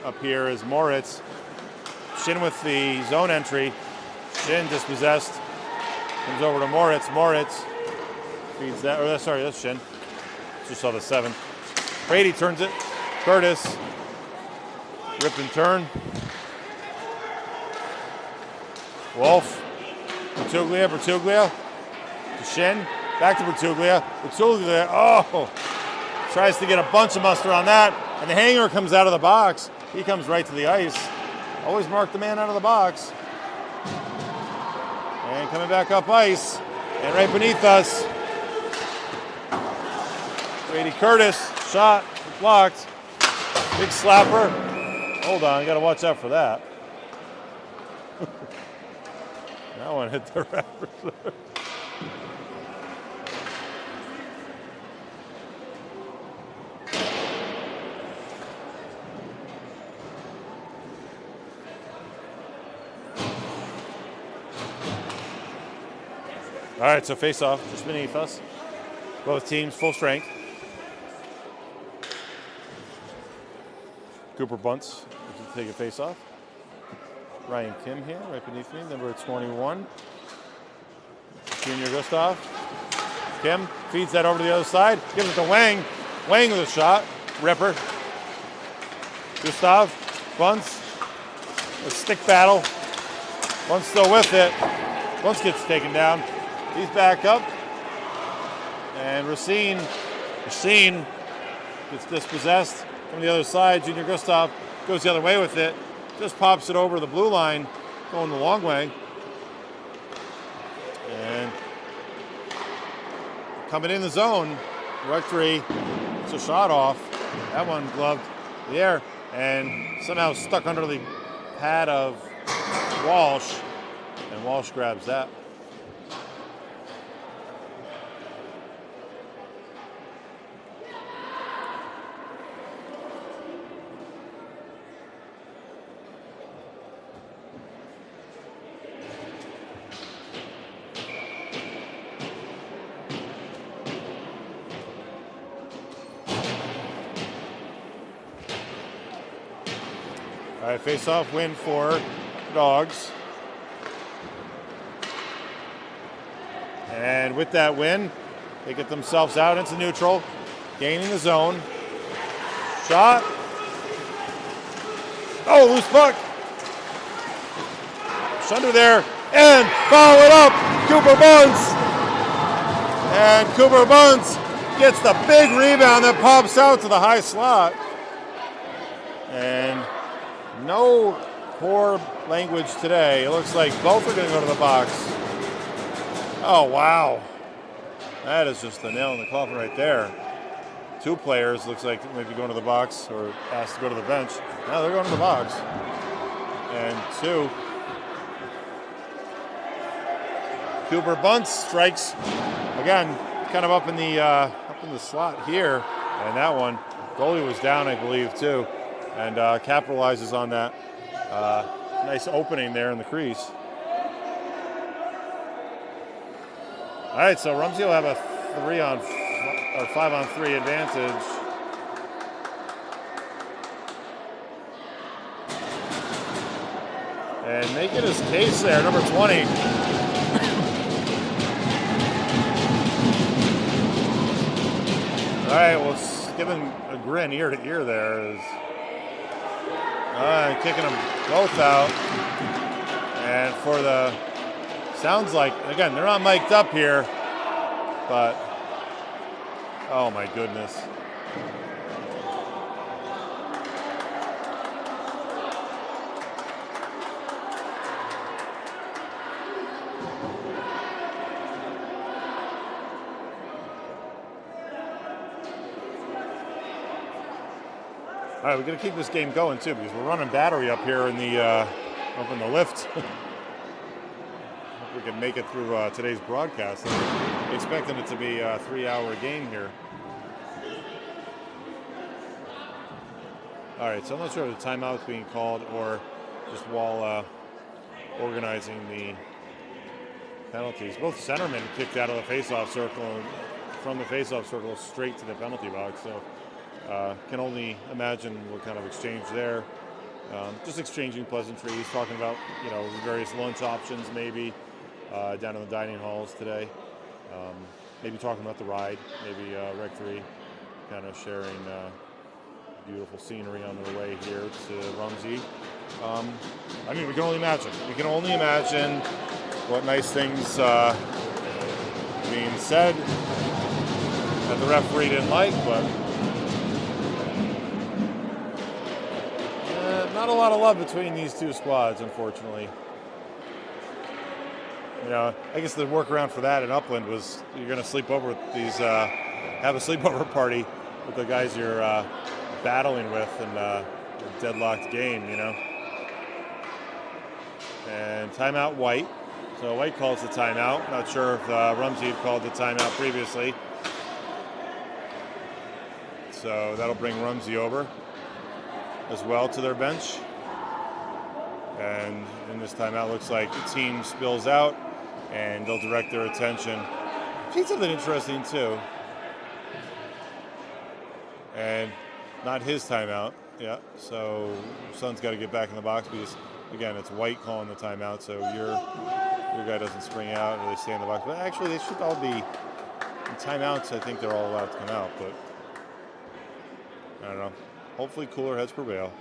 S1: up here is Moritz. Shin with the zone entry. Shin dispossessed. Comes over to Moritz. Moritz feeds that. Or sorry, that's Shin. Just saw the 7. Brady turns it. Curtis. Rip and turn. Wolf. Bertuglia. To Shin. Back to Bertuglia. Oh! Tries to get a bunch of muster on that. And the hanger comes out of the box. He comes right to the ice. Always mark the man out of the box. And coming back up ice. And right beneath us, Brady Curtis, shot, blocked. Big slapper. Hold on, gotta watch out for that. That one hit the wrapper. All right, so face off just beneath us. Both teams full strength. Cooper bunts to take a face off. Ryan Kim here, right beneath me, number 21. Junior Gustav. Kim feeds that over to the other side, gives it to Wang. Wang with a shot, ripper. Gustav bunts. A stick battle. Bunts still with it. Bunts gets taken down. He's back up. And Racine gets dispossessed from the other side. Junior Gustav goes the other way with it. Just pops it over the blue line, going the long way. And coming in the zone, Rectory gets a shot off. That one gloved the air and somehow stuck under the pad of Walsh. And Walsh grabs that. All right, face-off win for Dogs. And with that win, they get themselves out into neutral, gaining the zone. Shot. Oh, loose puck. Under there, and follow it up, Cooper Bunts. And Cooper Bunts gets the big rebound that pops out to the high slot. And no poor language today. It looks like both are going to go to the box. Oh, wow. That is just the nail in the coffin right there. Two players looks like they might be going to the box or asked to go to the bench. Now they're going to the box. And two. Cooper Bunts strikes again, kind of up in the slot here. And that one, goalie was down, I believe, too. And capitalizes on that nice opening there in the crease. All right, so Rumsey will have a 5-on-3 advantage. And making his case there, number 20. All right, well, give him a grin ear to ear there. Kicking them both out. And for the, sounds like, again, they're not mic'd up here, but, oh my goodness. All right, we're going to keep this game going too because we're running battery up here in the up in the lift. Hope we can make it through today's broadcast. I'm expecting it to be a 3-hour game here. All right, so I'm not sure if the timeout's being called or just while organizing the penalties. Both centermen kicked out of the face-off circle and from the face-off circle straight to the penalty box. So. Can only imagine what kind of exchange there. Just exchanging pleasantries, talking about various lunch options maybe down in the dining halls today. Maybe talking about the ride, maybe Rectory kind of sharing beautiful scenery on their way here to Rumsey. I mean, we can only imagine. We can only imagine what nice things being said that the referee didn't like, but not a lot of love between these two squads, unfortunately. I guess the workaround for that in Upland was you're going to sleep over with these have a sleepover party with the guys you're battling with in a deadlocked game, you know. And timeout White. So White calls the timeout. Not sure if Rumsey had called the timeout previously. So that'll bring Rumsey over as well to their bench. And in this timeout, looks like the team spills out and they'll direct their attention. I've seen something interesting too. And not his timeout. Yeah, so Sun's got to get back in the box because, again, it's White calling the timeout, so your guy doesn't spring out or they stay in the box. But actually, they should all be in timeouts. I think they're all allowed to come out, but I don't know. Hopefully cooler heads prevail.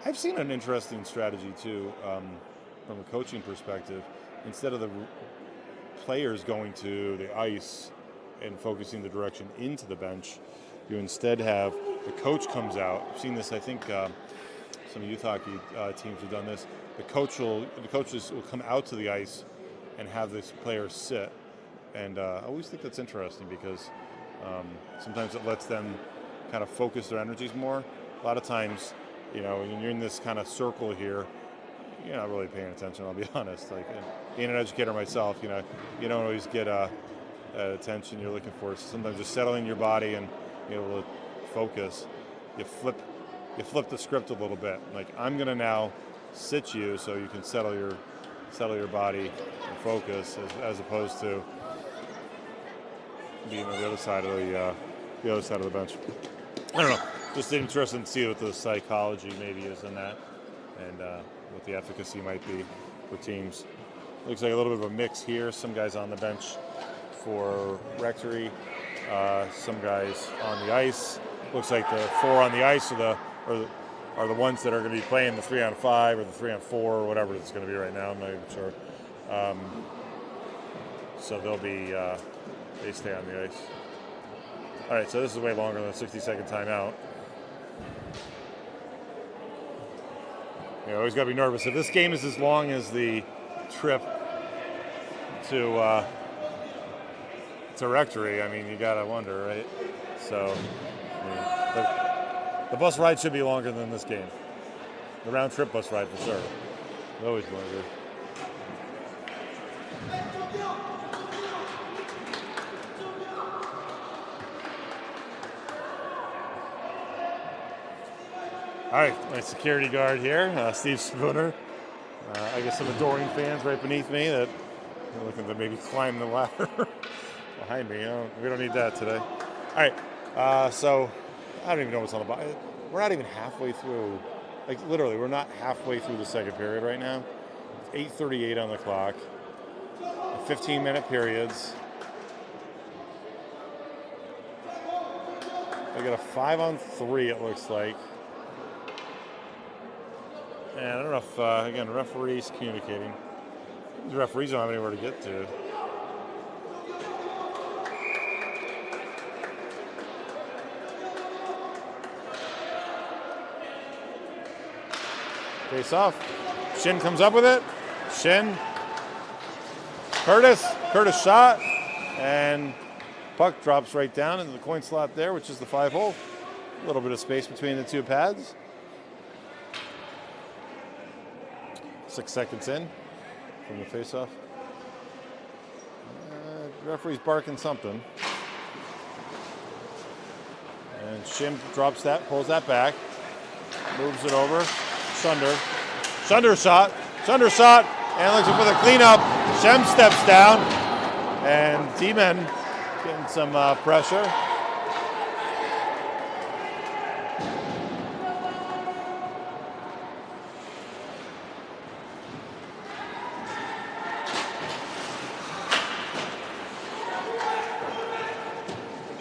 S1: I've seen an interesting strategy, too, from a coaching perspective. Instead of the players going to the ice and focusing the direction into the bench, you instead have the coach comes out. I've seen this, I think some youth hockey teams have done this. The coaches will come out to the ice and have this player sit. And I always think that's interesting because sometimes it lets them kind of focus their energies more. A lot of times, you know, when you're in this kind of circle here, you're not really paying attention, I'll be honest. Like, being an educator myself, you know, you don't always get attention you're looking for. So sometimes just settling your body and being able to focus, you flip the script a little bit. Like, I'm gonna now sit you so you can settle your body and focus, as opposed to being on the other side of the bench. I don't know. Just interesting to see what the psychology maybe is in that, and what the efficacy might be for teams. Looks like a little bit of a mix here. Some guys on the bench for Rectory, some guys on the ice. Looks like the 4 on the ice are the ones that are going to be playing the 3-on-5 or the 3-on-4 or whatever it's going to be right now. I'm not even sure. So they stay on the ice. All right, so this is way longer than a 60-second timeout. You always got to be nervous. If this game is as long as the trip to Rectory, I mean, you got to wonder, right? So, I mean, the bus ride should be longer than this game. The round-trip bus ride, for sure. Always longer. All right, my security guard here, Steve Spooner. I guess some adoring fans right beneath me that are looking to maybe climb the ladder behind me. We don't need that today. All right, so I don't even know what's on the bottom. We're not even halfway through. Like, literally, we're not halfway through the second period right now. It's 8:38 on the clock. 15-minute periods. I got a 5-on-3, it looks like. And I don't know if, again, referees communicating. The referees don't have anywhere to get to. Face off. Shin comes up with it. Shin. Curtis shot. And puck drops right down into the coin slot there, which is the 5-hole. A little bit of space between the two pads. 6 seconds in from the face-off. Referee's barking something. And Shim drops that, pulls that back, moves it over. Sunder shot, and looking for the cleanup. Shem steps down, and D-men getting some pressure.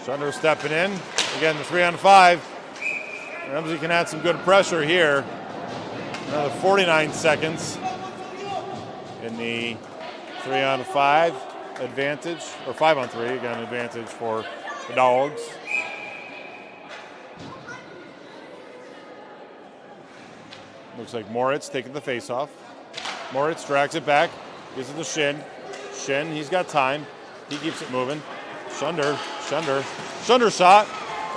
S1: Sunder stepping in. Again, the 3-on-5. Rumsey can add some good pressure here. Another 49 seconds in the 3-on-5 advantage, or 5-on-3, again, advantage for the Dogs. Looks like Moritz taking the face-off. Moritz drags it back, gives it to Shin. Shin, he's got time. He keeps it moving. Shunder shot,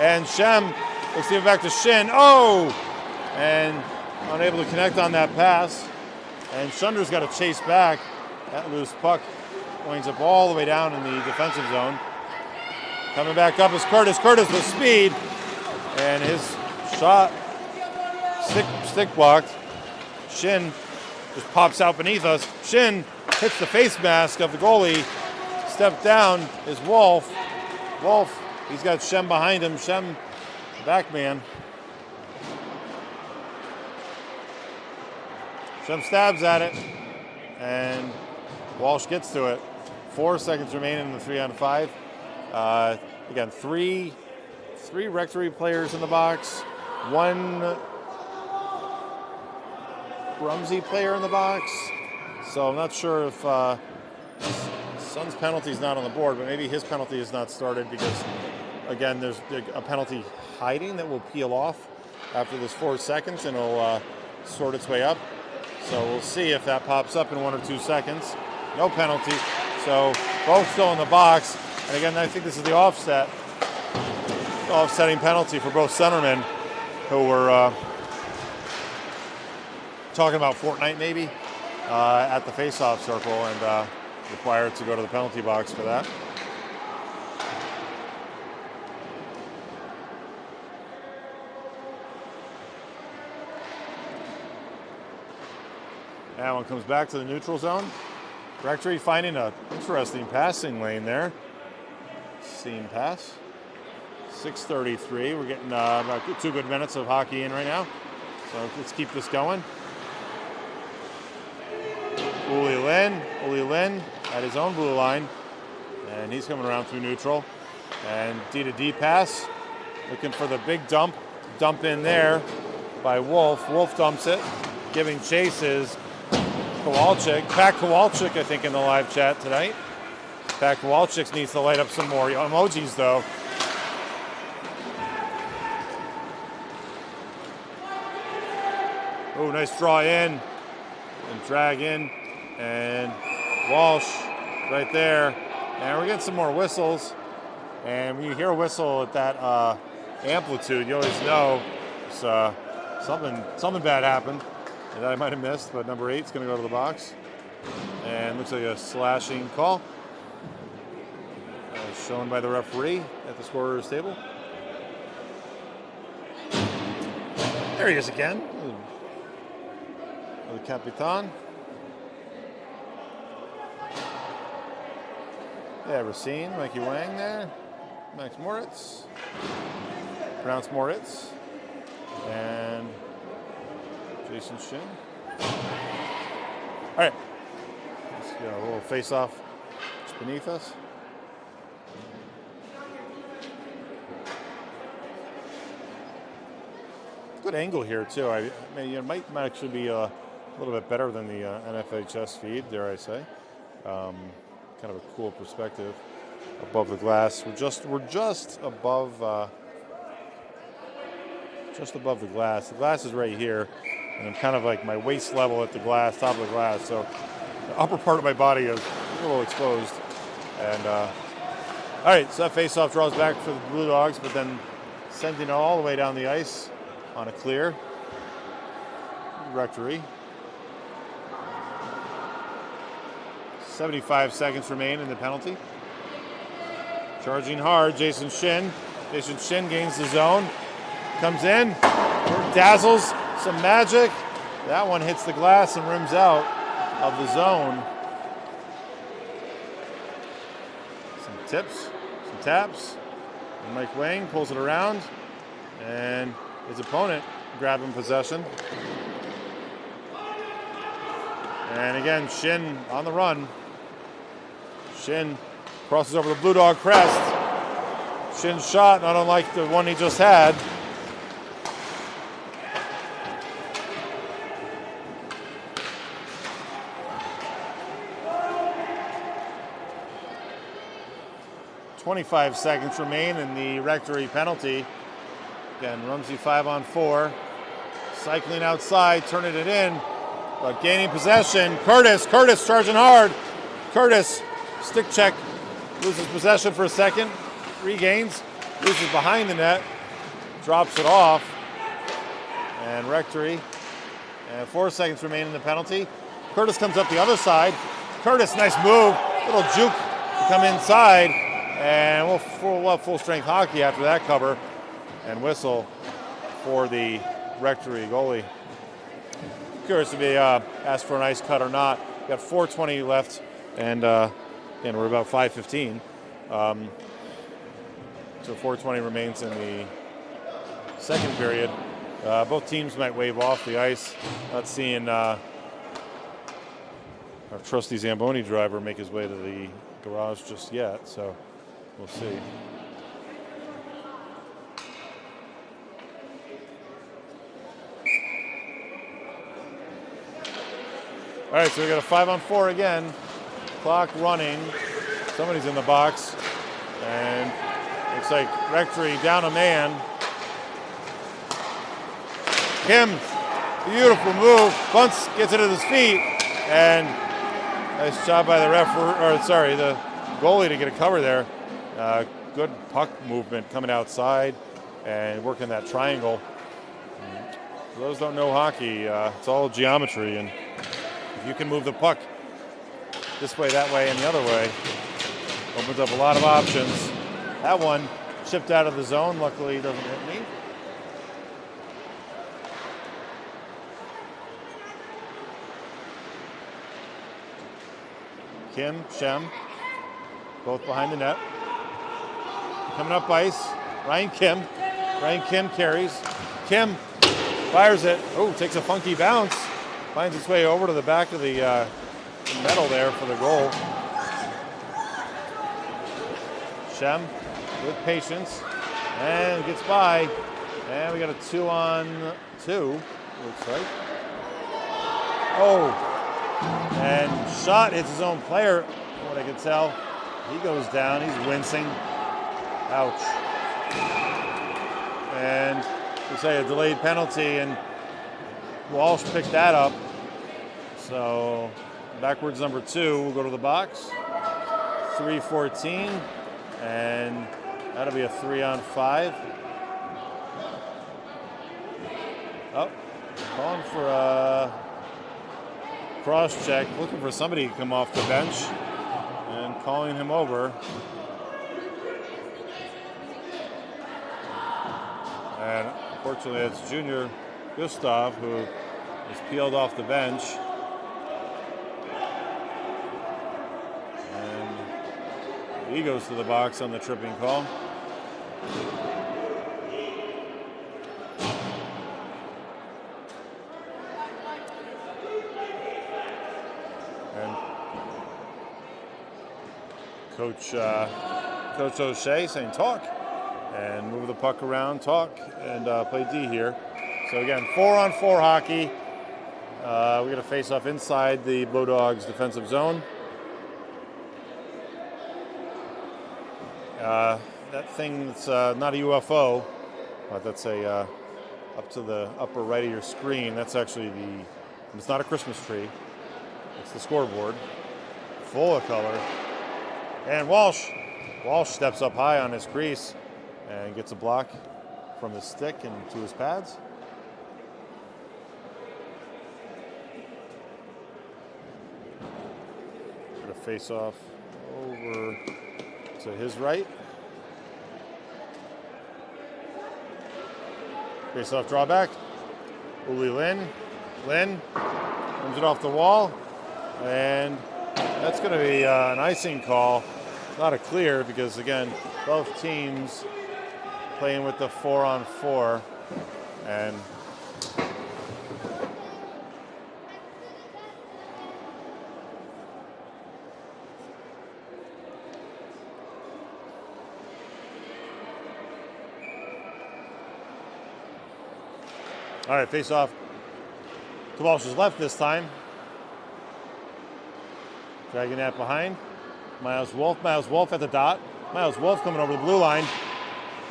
S1: and Shem looks to give it back to Shin. Oh, and unable to connect on that pass. And Shunder's got to chase back. That loose puck winds up all the way down in the defensive zone. Coming back up is Curtis. Curtis with speed, and his shot stick blocked. Shin just pops out beneath us. Shin hits the face mask of the goalie. Step down is Wolf. Wolf, he's got Shem behind him. Shem, back man. Shem stabs at it, and Walsh gets to it. 4 seconds remaining in the 3-on-5. Again, three Rectory players in the box, 1 Rumsey player in the box. So I'm not sure if Sun's penalty is not on the board, but maybe his penalty is not started because, again, there's a penalty hiding that will peel off after this 4 seconds, and it'll sort its way up. So we'll see if that pops up in 1 or 2 seconds. No penalty. So both still in the box. And again, I think this is the offsetting penalty for both centermen who were talking about Fortnite maybe at the face-off circle, and required to go to the penalty box for that. That one comes back to the neutral zone. Rectory finding an interesting passing lane there. Seam pass. 6:33. We're getting about 2 good minutes of hockey in right now. So let's keep this going. Uli Lin at his own blue line. And he's coming around through neutral. And D-to-D pass. Looking for the big dump. Dump in there by Wolf. Wolf dumps it. Giving chases. Kowalczyk. Pat Kowalczyk, I think, in the live chat tonight. Pat Kowalczyk needs to light up some more emojis, though. Oh, nice draw in and drag in. And Walsh right there. And we're getting some more whistles. And when you hear a whistle at that amplitude, you always know it's, something bad happened that I might have missed, but number 8 is going to go to the box. And looks like a slashing call. Shown by the referee at the scorer's table. There he is again. The Capitan. Yeah, Racine, Mikey Wang there. Max Moritz. Pronounced Moritz. And Jason Shin. All right. Let's get a little face-off just beneath us. Good angle here, too. I mean, it might actually be a little bit better than the NFHS feed, dare I say. Kind of a cool perspective above the glass. We're just above the glass. The glass is right here, and I'm kind of like my waist level at the glass, top of the glass. So the upper part of my body is a little exposed. And all right, so that face-off draws back for the Blue Dogs, but then sending it all the way down the ice on a clear. Rectory. 75 seconds remain in the penalty. Charging hard, Jason Shin. Jason Shin gains the zone. Comes in, dazzles, some magic. That one hits the glass and rims out of the zone. Some tips, some taps. And Mike Wang pulls it around, and his opponent grabbing possession. And again, Shin on the run. Shin crosses over the Blue Dog crest. Shin's shot, not unlike the one he just had. .25 seconds remain in the Rectory penalty. Again, Rumsey 5-on-4. Cycling outside, turning it in, but gaining possession. Curtis charging hard. Curtis, stick check, loses possession for a second, regains, loses behind the net, drops it off, and Rectory. And 4 seconds remain in the penalty. Curtis comes up the other side. Curtis, nice move, little juke to come inside, and we'll have full strength hockey after that cover and whistle for the Rectory goalie. Curious if he asked for an ice cut or not. We've got 4:20 left, and again, we're about 5:15. So 4:20 remains in the second period. Both teams might wave off the ice. Not seeing our trusty Zamboni driver make his way to the garage just yet, so we'll see. All right, so we got a 5-on-4 again. Clock running. Somebody's in the box. And looks like Rectory down a man. Kim, beautiful move. Bunce gets it at his feet. And nice job by the the goalie to get a cover there. Good puck movement coming outside and working that triangle. For those who don't know hockey, it's all geometry, and if you can move the puck this way, that way, and the other way, opens up a lot of options. That one chipped out of the zone. Luckily, it doesn't hit me. Kim, Shem, both behind the net. Coming up ice, Ryan Kim. Ryan Kim carries. Kim fires it. Oh, takes a funky bounce. Finds its way over to the back of the metal there for the goal. Shem with patience and gets by. And we got a 2-on-2, looks like. Oh, and shot hits his own player, from what I can tell. He goes down, he's wincing. Ouch. And we say a delayed penalty, and Walsh picked that up. So backwards number 2 will go to the box. 3:14, and that'll be a 3-on-5. Oh, calling for a cross check, looking for somebody to come off the bench, and calling him over. And unfortunately, it's Junior Gustav who is peeled off the bench. And he goes to the box on the tripping call. And Coach O'Shea saying talk. And move the puck around, talk, and play D here. So again, 4-on-4 hockey. We're going to face off inside the Blue Dogs defensive zone. That thing that's not a UFO, but that's a up to the upper right of your screen. That's actually it's not a Christmas tree. It's the scoreboard, full of color. And Walsh steps up high on his crease and gets a block from his stick and to his pads. Gonna face off over to his right. Face off drawback. Uli Lin comes it off the wall, and that's gonna be an icing call. Not a clear because again, both teams playing with the 4-on-4, and all right, face off to Walsh's left this time. Dragging that behind. Miles Wolf at the dot. Miles Wolf coming over the blue line.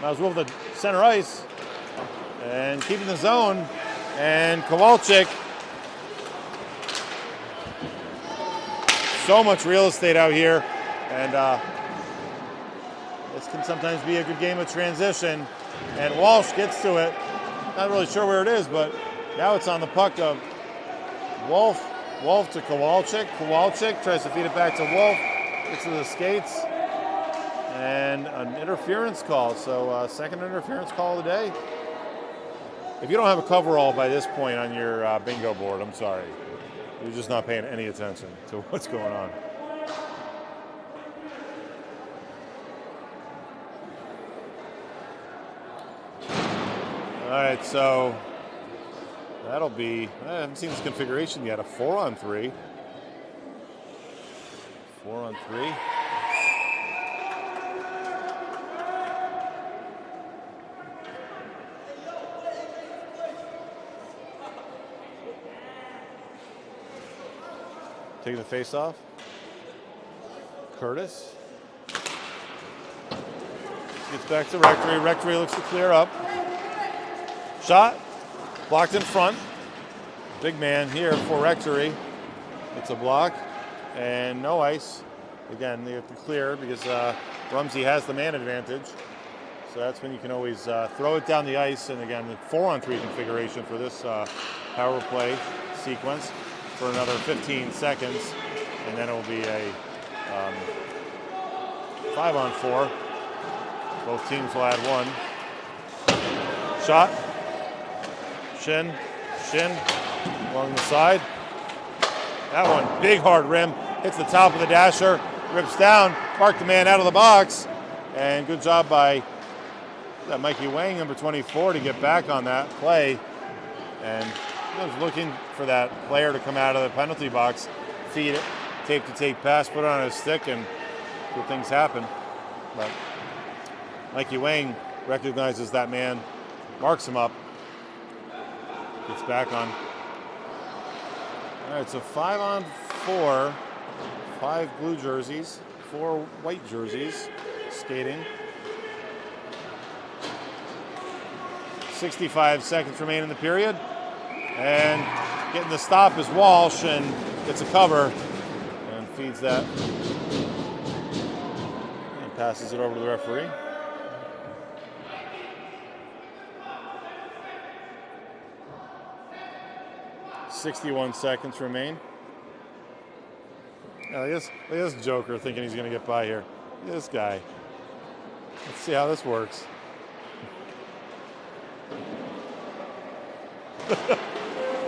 S1: Miles Wolf at center ice and keeping the zone. And Kowalczyk. So much real estate out here. And This can sometimes be a good game of transition. And Walsh gets to it. Not really sure where it is, but now it's on the puck of Wolf. Wolf to Kowalczyk. Kowalczyk tries to feed it back to Wolf. Gets to the skates. And an interference call. So second interference call of the day. If you don't have a coverall by this point on your bingo board, I'm sorry. You're just not paying any attention to what's going on. All right, so that'll be, I haven't seen this configuration yet, a 4-on-3. 4-on-3. Taking the face off. Curtis. Gets back to Rectory. Rectory looks to clear up. Shot. Blocked in front. Big man here for Rectory. It's a block. And no ice. Again, they have to clear because Rumsey has the man advantage. So that's when you can always throw it down the ice. And again, the 4-on-3 configuration for this power play sequence for another 15 seconds. And then it will be a 5-on-4. Both teams will add one. Shot. Shin along the side. That one, big hard rim. Hits the top of the dasher. Rips down. Marked the man out of the box. And good job by Mikey Wang, number 24, to get back on that play. And I was looking for that player to come out of the penalty box, feed it, tape-to-tape pass, put it on his stick, and good things happen. But Mikey Wang recognizes that man, marks him up, gets back on. All right, so 5-on-4, 5 blue jerseys, 4 white jerseys skating. 65 seconds remain in the period. And getting the stop is Walsh, and gets a cover and feeds that and passes it over to the referee. .61 seconds remain. Look at this joker thinking he's going to get by here. Look at this guy. Let's see how this works.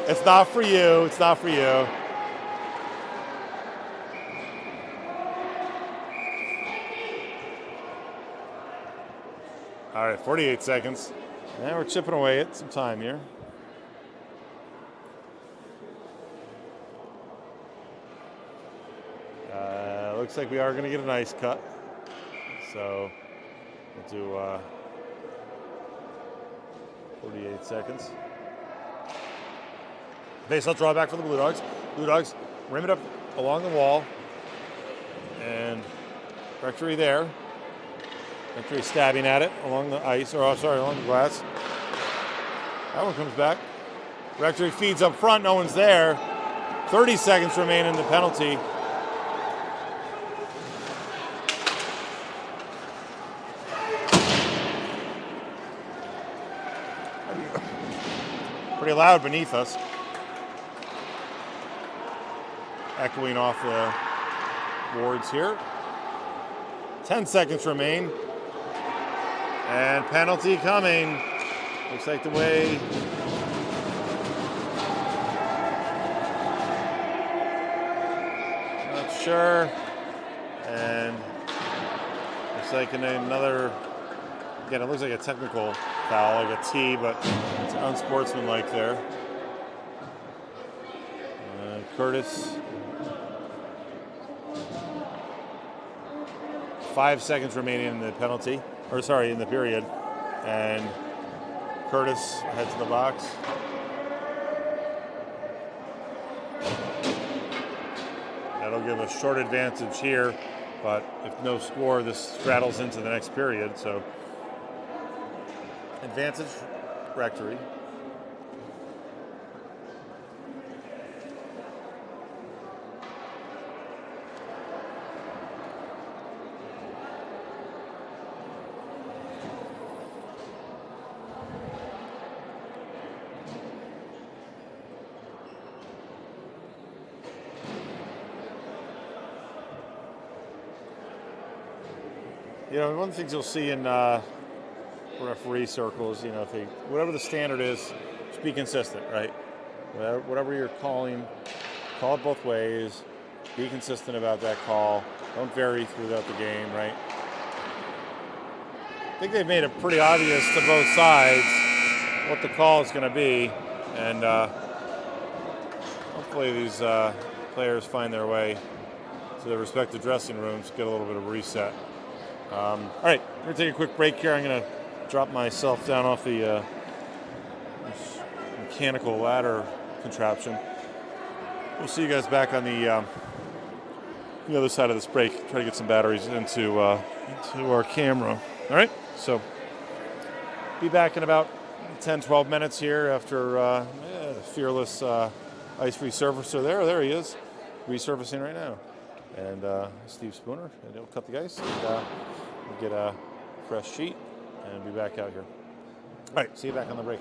S1: It's not for you. It's not for you. All right, 48 seconds. And we're chipping away at some time here. Looks like we are going to get an ice cut. So we'll do 48 seconds. Face-off drawback for the Blue Dogs. Blue Dogs rim it up along the wall. And Rectory there. Rectory stabbing at it along the ice, along the glass. That one comes back. Rectory feeds up front, no one's there. 30 seconds remain in the penalty. Pretty loud beneath us. Echoing off the boards here. 10 seconds remain. And penalty coming. Looks like the way not sure. And looks like another, again, it looks like a technical foul, like a T, but it's unsportsmanlike there. Curtis. 5 seconds remaining in the penalty, in the period. And Curtis heads to the box. That'll give a short advantage here, but if no score, this straddles into the next period, so advantage Rectory. One of the things you'll see in referee circles, if they, whatever the standard is, just be consistent, right? Whatever you're calling, call it both ways. Be consistent about that call. Don't vary throughout the game, right? I think they've made it pretty obvious to both sides what the call is going to be, and hopefully these players find their way to their respective dressing rooms, get a little bit of a reset. All right, we're going to take a quick break here. I'm going to drop myself down off the mechanical ladder contraption. We'll see you guys back on the other side of this break. Try to get some batteries into our camera. All right, so be back in about 10, 12 minutes here after the fearless ice resurfacer there he is, resurfacing right now. And Steve Spooner, and he'll cut the ice, and we'll get a fresh sheet and be back out here. All right, see you back on the break.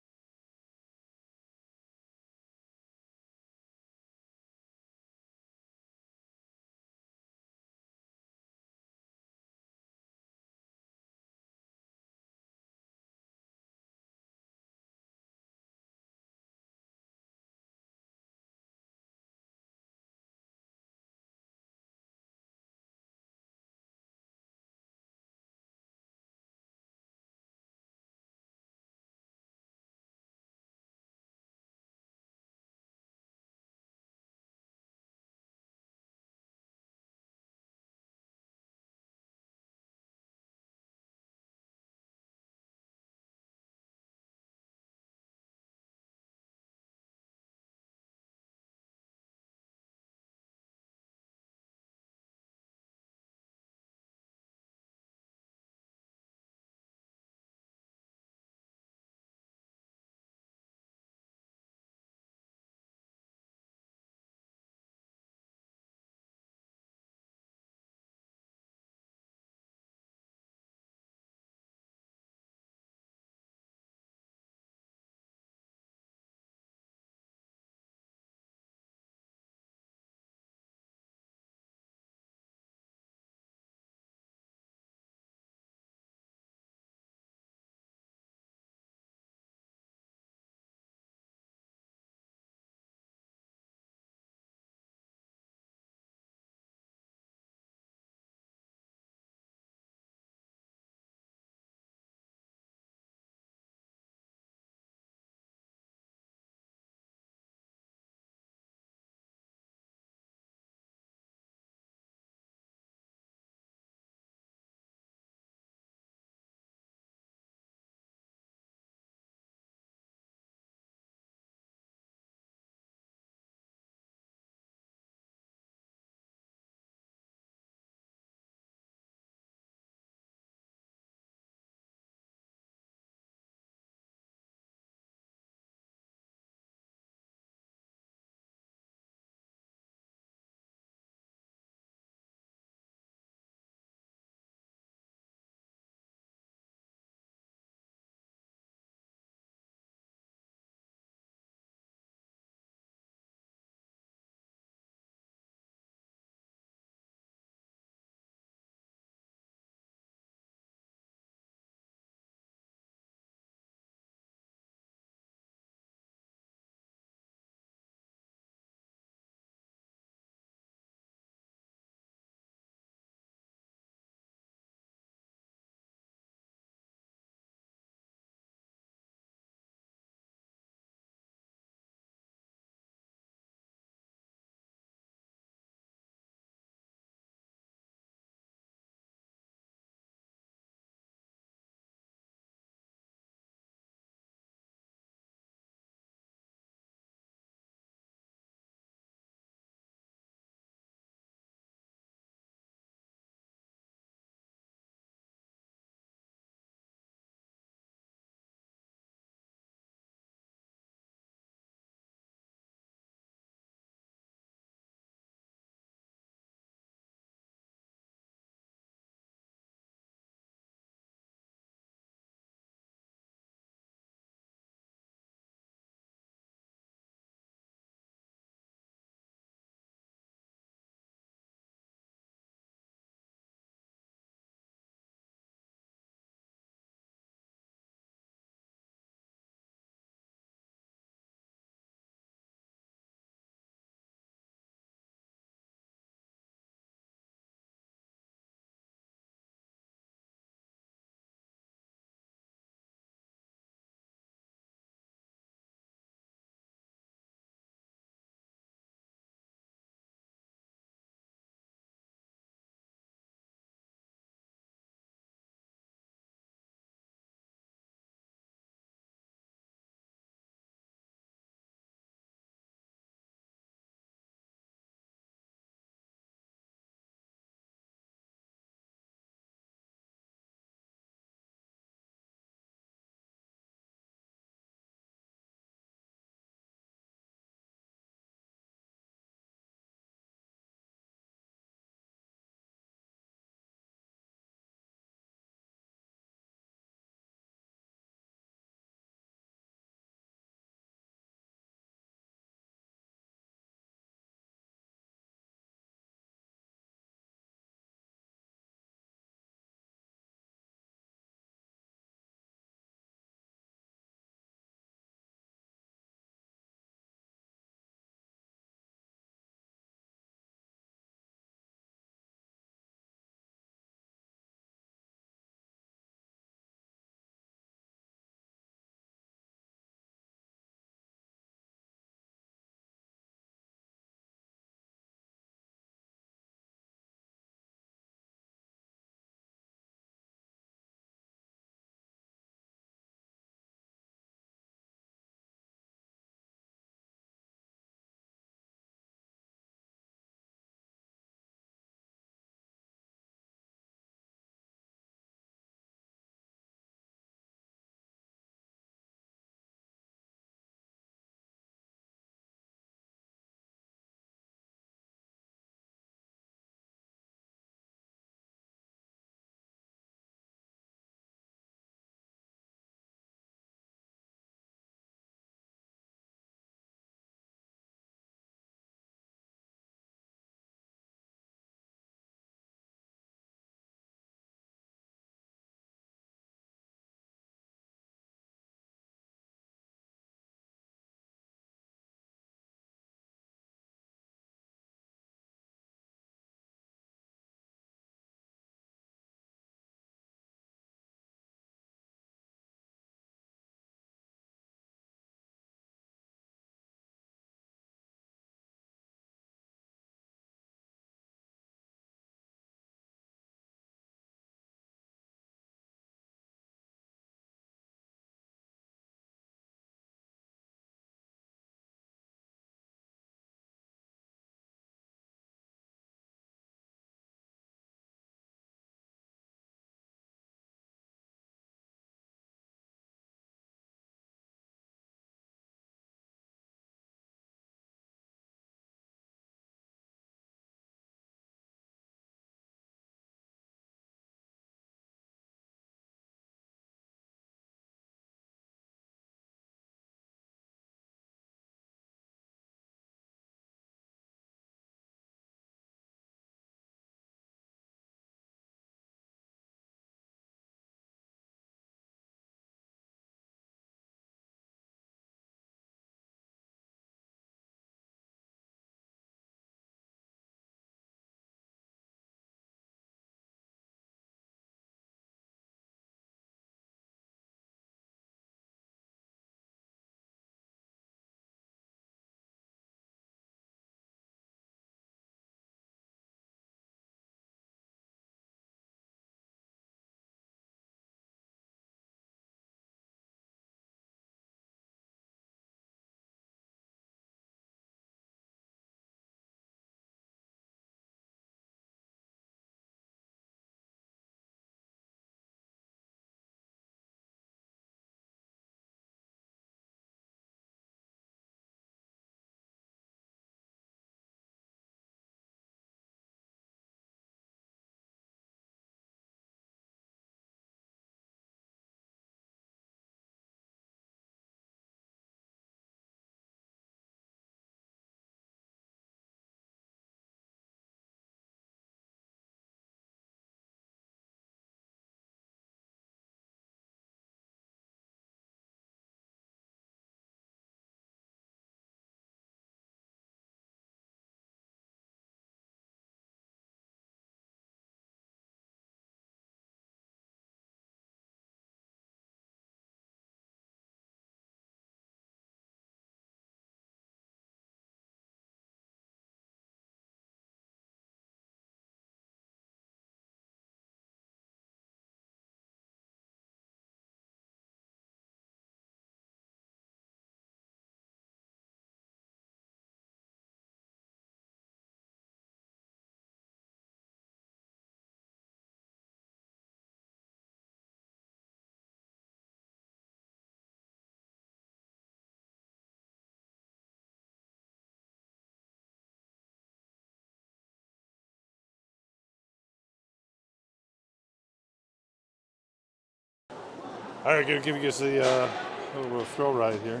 S1: All right, gonna give you guys a little throw ride here.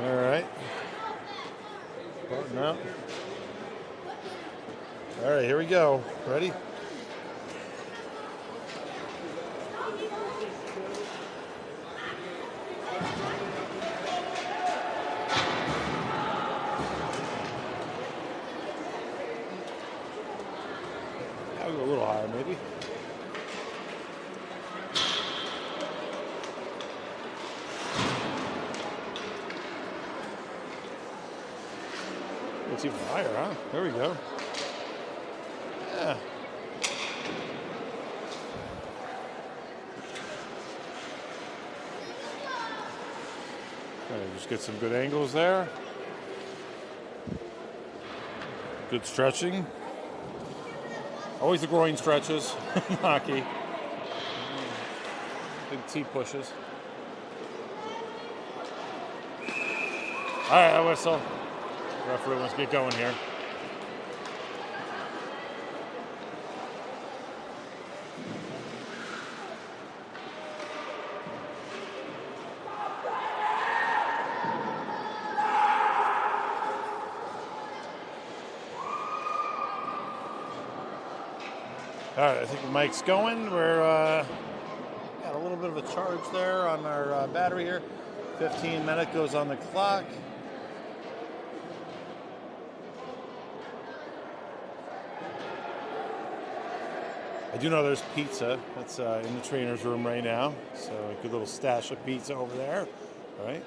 S1: All right. Starting out. All right, here we go. Ready? I'll go a little higher, maybe. It's even higher, huh? There we go. Yeah. Okay, just get some good angles there. Good stretching. Always the groin stretches in hockey. Big T pushes. All right, I whistle. Referee wants to get going here. All right, I think the mic's going. We're got a little bit of a charge there on our battery here. 15-minute goes on the clock. I do know there's pizza that's in the trainer's room right now, so a good little stash of pizza over there, right?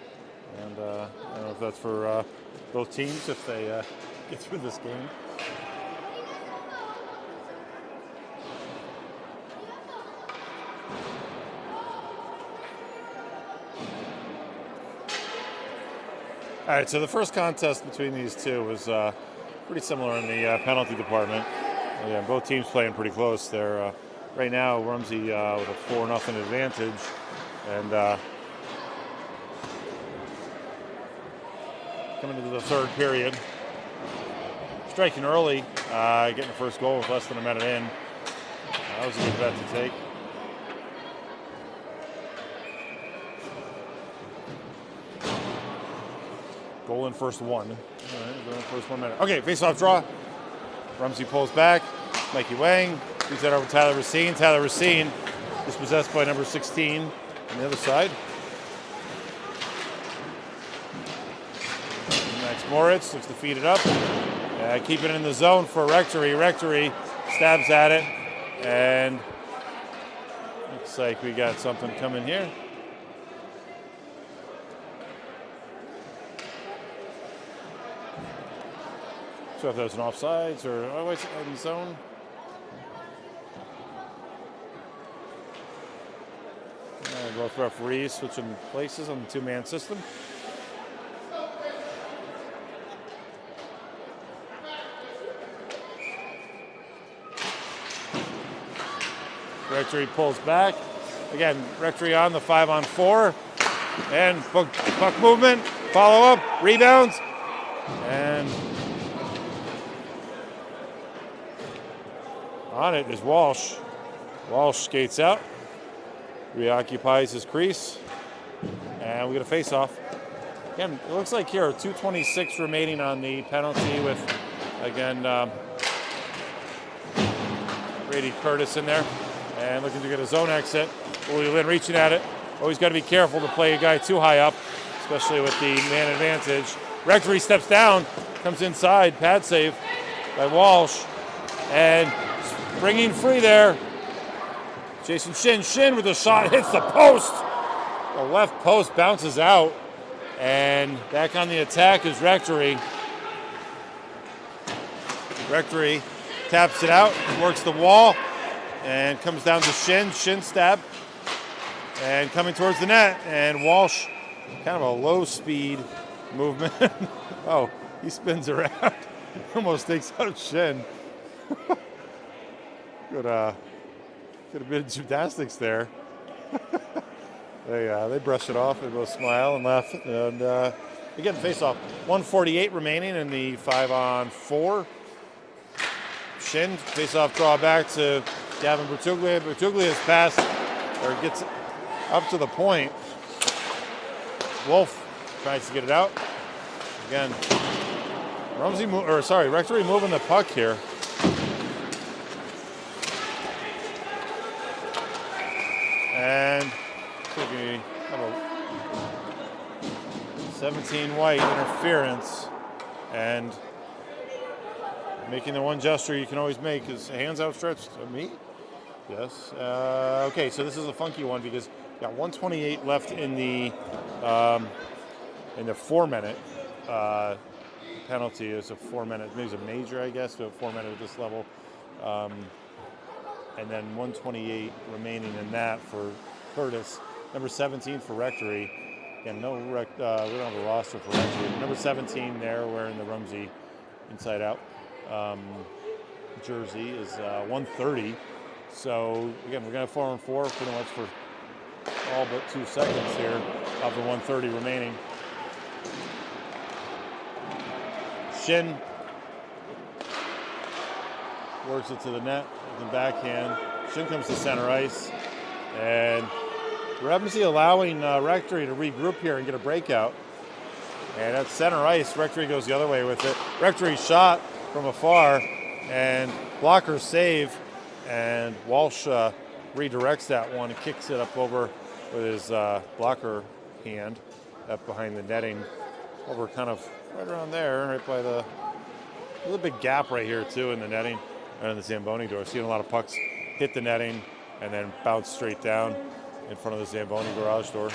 S1: And I don't know if that's for both teams if they get through this game. All right, so the first contest between these two was pretty similar in the penalty department. Yeah, both teams playing pretty close. They're right now Rumsey with a 4-0 advantage, and coming into the third period, striking early, getting the first goal with less than a minute in. That was a good bet to take. Goal in first one. All right, goal in first 1 minute. Okay, face-off draw. Rumsey pulls back. Mikey Wang gives that over to Tyler Racine. Tyler Racine is possessed by number 16 on the other side. Max Moritz looks to feed it up. Keep it in the zone for Rectory. Rectory stabs at it. And looks like we got something coming here. So if there's an offsides or otherwise in zone. Both referees switching places on the two-man system. Rectory pulls back. Again, Rectory on the 5-on-4. And puck movement, follow up, rebounds. And on it is Walsh. Walsh skates out, reoccupies his crease, and we get a face-off. Again, it looks like here 2:26 remaining on the penalty with, again, Brady Curtis in there, and looking to get a zone exit. Willie Lynn reaching at it. Always got to be careful to play a guy too high up, especially with the man advantage. Rectory steps down, comes inside, pad save by Walsh, and bringing free there. Jason Shin. Shin with a shot, hits the post. The left post bounces out. And back on the attack is Rectory. Rectory taps it out, works the wall, and comes down to Shin. Shin stab. And coming towards the net. And Walsh, kind of a low speed movement. Oh, he spins around. Almost takes out Shin. Could have been gymnastics there. They brush it off. They both smile and laugh. And again, face-off. 1:48 remaining in the 5-on-4. Shin face-off draw back to Gavin Bertuglia. Bertuglia's pass, or gets up to the point. Wolf tries to get it out. Again, Rectory moving the puck here. And 17 white interference, and making the one gesture you can always make is hands outstretched to me. Yes. Okay, so this is a funky one because you got 128 left in the 4-minute penalty. It's a 4-minute, maybe it's a major, I guess, but 4-minute at this level. And then 128 remaining in that for Curtis. Number 17 for Rectory. Again, we don't have a roster for Rectory. Number 17 there wearing the Rumsey inside out jersey is 130. So again, we're going to 4-on-4 pretty much for all but 2 seconds here of the 130 remaining. Shin works it to the net with the backhand. Shin comes to center ice, and Rumsey allowing Rectory to regroup here and get a breakout. And at center ice, Rectory goes the other way with it. Rectory shot from afar, and blocker save, and Walsh redirects that one and kicks it up over with his blocker hand up behind the netting, over kind of right around there, right by there's a big gap right here too in the netting and in the Zamboni door. Seeing a lot of pucks hit the netting and then bounce straight down in front of the Zamboni garage door.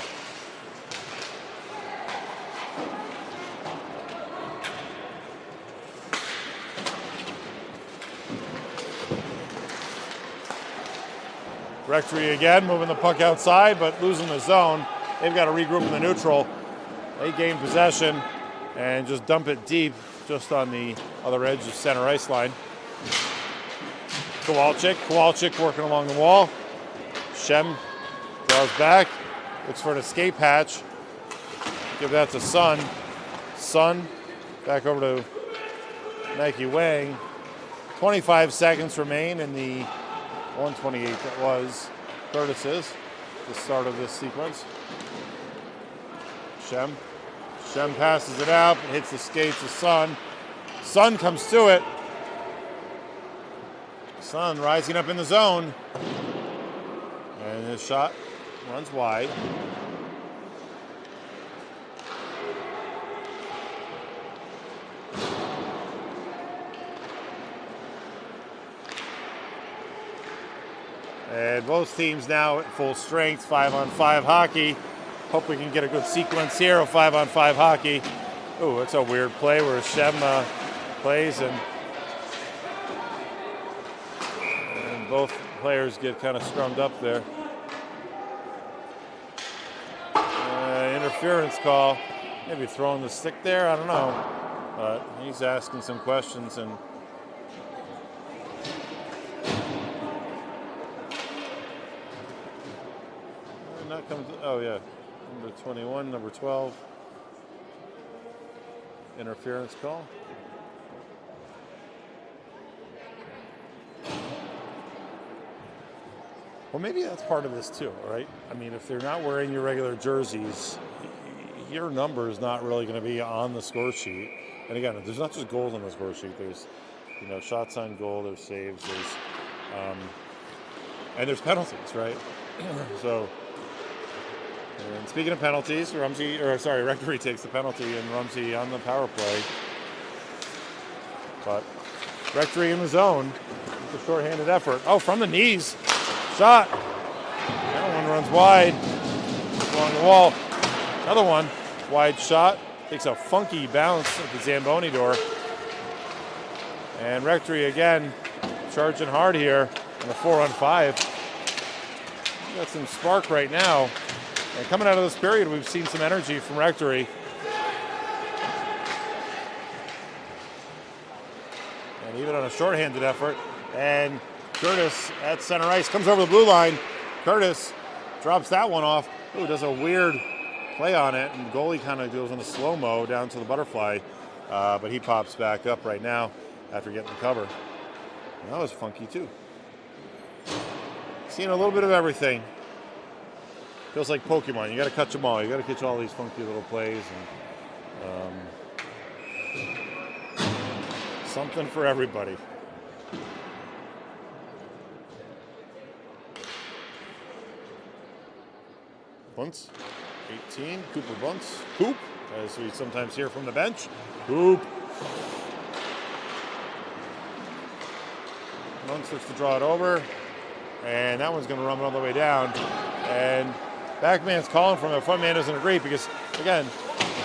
S1: Rectory again, moving the puck outside, but losing the zone. They've got to regroup in the neutral. They gain possession and just dump it deep, just on the other edge of center ice line. Kowalczyk working along the wall. Shem draws back, looks for an escape hatch. Give that to Sun. Sun back over to Nike Wang. 25 seconds remain in the 128 that was Curtis's, the start of this sequence. Shem passes it out, hits the skates of Sun. Sun comes to it. Sun rising up in the zone. And his shot runs wide. And both teams now at full strength, 5-on-5 hockey. Hope we can get a good sequence here of 5-on-5 hockey. Oh, that's a weird play where Shem plays and both players get kind of scrummed up there. Interference call. Maybe throwing the stick there, I don't know. But he's asking some questions and not coming to, oh yeah. Number 21, number 12. Interference call. Well, maybe that's part of this too, right? I mean, if they're not wearing your regular jerseys, your number is not really going to be on the score sheet. And again, there's not just goals on the score sheet. There's, shots on goal, there's saves, and there's penalties, right? So, and speaking of penalties, Rectory takes the penalty and Rumsey on the power play. But Rectory in the zone with a shorthanded effort. Oh, from the knees. Shot. That one runs wide. Along the wall. Another one. Wide shot. Takes a funky bounce at the Zamboni door. And Rectory again charging hard here on the 4-on-5. Got some spark right now. And coming out of this period, we've seen some energy from Rectory. And even on a shorthanded effort. And Curtis at center ice comes over the blue line. Curtis drops that one off. Ooh, does a weird play on it. And the goalie kind of goes in a slow-mo down to the butterfly. But he pops back up right now after getting the cover. And that was funky too. Seeing a little bit of everything. feels like Pokemon. You got to catch them all. You got to catch all these funky little plays, and something for everybody. Bunts, 18. Cooper bunts. Coop, as we sometimes hear from the bench. Coop. Bunts looks to draw it over, and that one's going to run all the way down. And back man's calling from it. Front man doesn't agree because, again,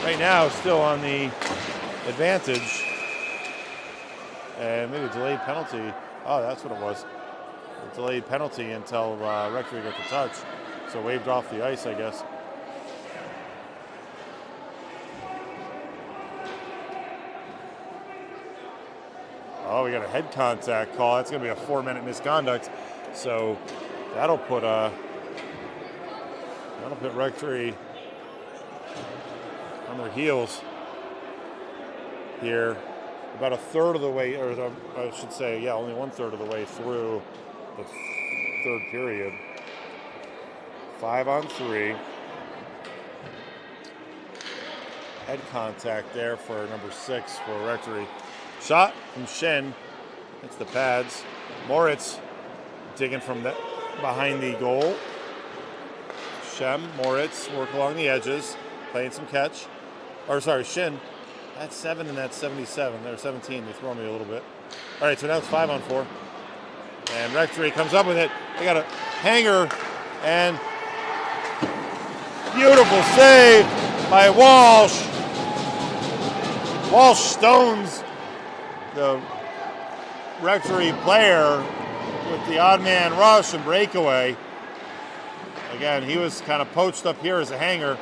S1: right now still on the advantage. And maybe a delayed penalty. Oh, that's what it was. A delayed penalty until Rectory got the touch. So waved off the ice, I guess. Oh, we got a head contact call. That's going to be a 4-minute misconduct. So that'll put Rectory on their heels here. About a third of the way, or I should say, yeah, only 1/3 of the way through the third period. 5-on-3. Head contact there for number 6 for Rectory. Shot from Shin. Hits the pads. Moritz digging from behind the goal. Shem, Moritz work along the edges, playing some catch. Or sorry, Shin. That's 7 and that's 77. They're 17. They throw me a little bit. All right, so now it's 5-on-4. And Rectory comes up with it. They got a hanger and beautiful save by Walsh. Walsh stones the Rectory player with the odd man rush and breakaway. Again, he was kind of poached up here as a hanger.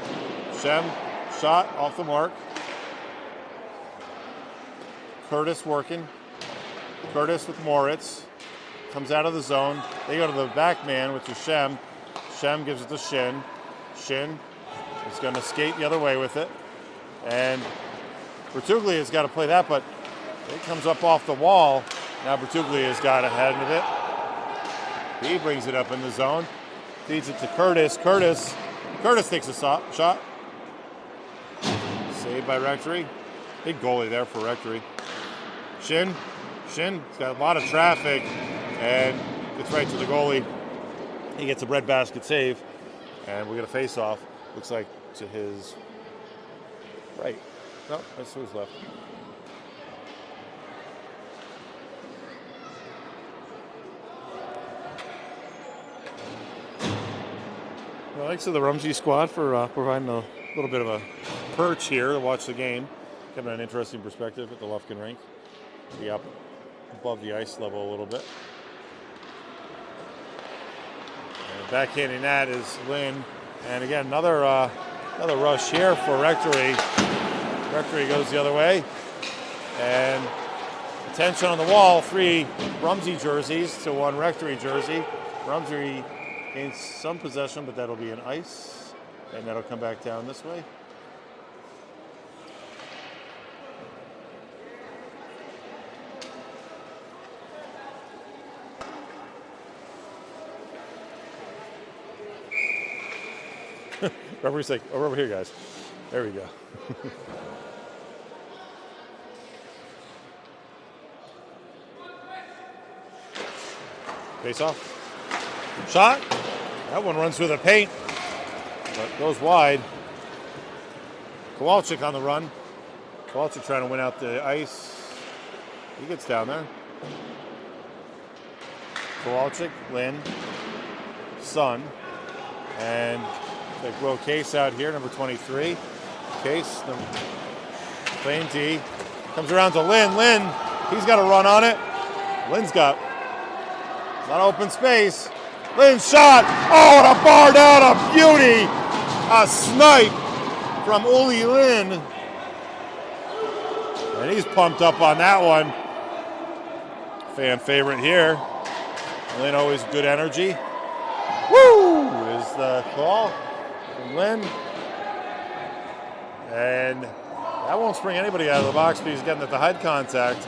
S1: Shem, shot off the mark. Curtis working. Curtis with Moritz. Comes out of the zone. They go to the back man, which is Shem. Shem gives it to Shin. Shin is going to skate the other way with it. And Bertuglia has got to play that, but it comes up off the wall. Now Bertuglia has got ahead of it. He brings it up in the zone. Feeds it to Curtis. Curtis takes a shot. Saved by Rectory. Big goalie there for Rectory. Shin's got a lot of traffic and gets right to the goalie. He gets a breadbasket save, and we get a face-off. Looks like to his right. No, that's to his left. Well, thanks to the Rumsey squad for providing a little bit of a perch here to watch the game. Giving an interesting perspective at the Lufkin rink. Be up above the ice level a little bit. And backhanding that is Lynn. And again, another rush here for Rectory. Rectory goes the other way. And attention on the wall, 3 Rumsey jerseys to 1 Rectory jersey. Rumsey gains some possession, but that'll be an ice. And that'll come back down this way. Referee's like, over here, guys. There we go. Face off. Shot. That one runs through the paint, but goes wide. Kowalczyk on the run. Kowalczyk trying to win out the ice. He gets down there. Kowalczyk, Lynn, Sun, and they Will Case out here, number 23. Case, playing D. Comes around to Lynn. Lynn, he's got a run on it. Lynn's got a lot of open space. Lynn's shot. Oh, and a bar down, a beauty. A snipe from Uli Lynn. And he's pumped up on that one. Fan favorite here. Lynn always good energy. Woo! Is the call from Lynn. And that won't spring anybody out of the box because again, at the head contact,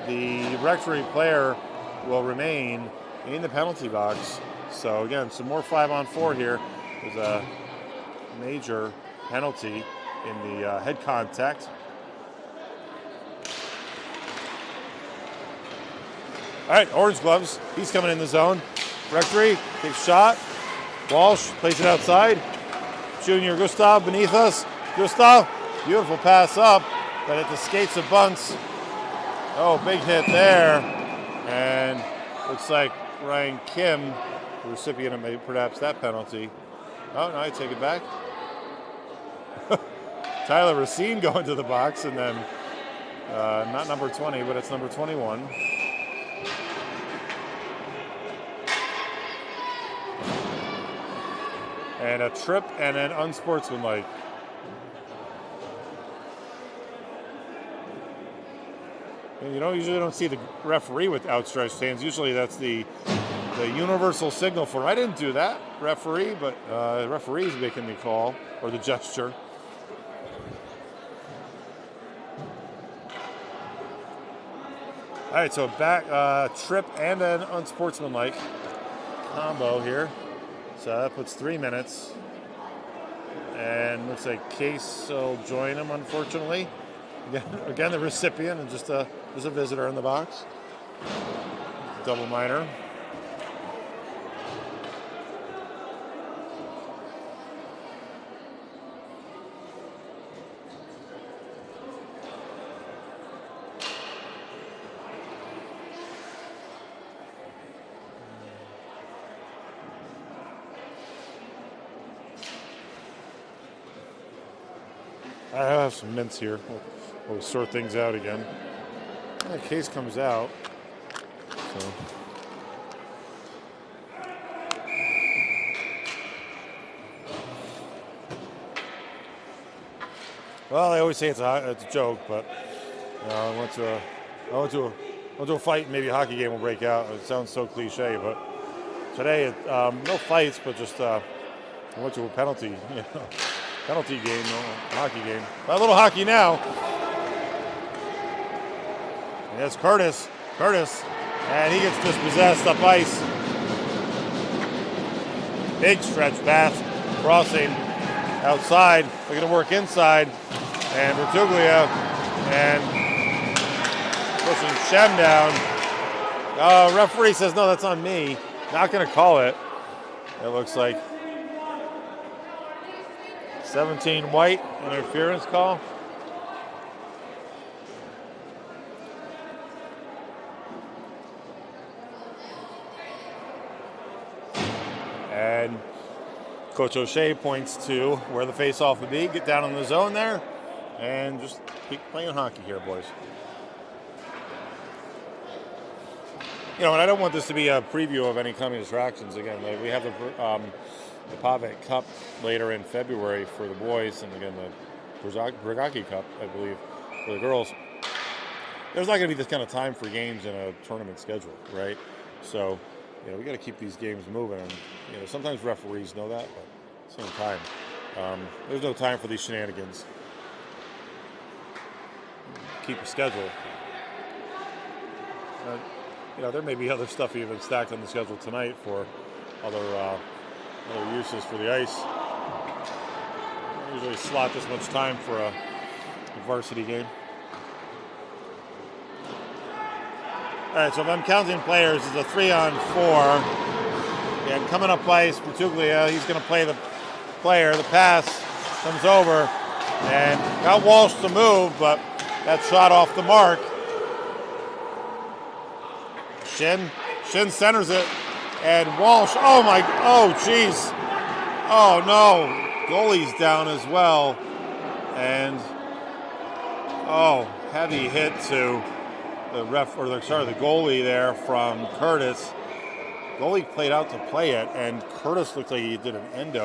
S1: the Rectory player will remain in the penalty box. So again, some more 5-on-4 here. There's a major penalty in the head contact. All right, orange gloves. He's coming in the zone. Rectory takes shot. Walsh plays it outside. Junior Gustav beneath us. Gustav, beautiful pass up, but at the skates of Bunce. Oh, big hit there. And looks like Ryan Kim, the recipient of maybe perhaps that penalty. Oh, no, I take it back. Tyler Racine going to the box, and then not number 20, but it's number 21. And a trip and an unsportsmanlike. And usually don't see the referee with outstretched hands. Usually that's the universal signal for, I didn't do that, referee, but the referee's making the call, or the gesture. All right, so back trip and an unsportsmanlike combo here. So that puts 3 minutes. And looks like Case will join him, unfortunately. Again, the recipient and just a visitor in the box. Double minor. I have some mints here. We'll sort things out again. The case comes out. So. Well, I always say it's a joke, but I went to a fight, and maybe a hockey game will break out. It sounds so cliche, but today no fights, but just I went to a penalty. Penalty game, no hockey game. A little hockey now. And that's Curtis, and he gets dispossessed up ice. Big stretch pass, crossing outside. They're going to work inside, and Bertuglia, and pushing Shem down. Referee says, no, that's on me. Not going to call it. It looks like 17 white, interference call. And Coach O'Shea points to where the face-off would be. Get down in the zone there and just keep playing hockey here, boys. And I don't want this to be a preview of any coming distractions. Again, we have the Pavic Cup later in February for the boys, and again the Brigaki Cup, I believe, for the girls. There's not going to be this kind of time for games in a tournament schedule, right? So, we got to keep these games moving. And, sometimes referees know that, but at the same time, there's no time for these shenanigans. Keep a schedule. There may be other stuff even stacked on the schedule tonight for other uses for the ice. I usually slot this much time for a varsity game. All right, so if I'm counting players, it's a 3-on-4. And coming up ice, Bertuglia, he's going to play the player. The pass comes over and got Walsh to move, but that shot off the mark. Shin centers it. And Walsh, geez. Oh, no. Goalie's down as well. And, heavy hit to the goalie there from Curtis. Goalie played out to play it, and Curtis looked like he did an end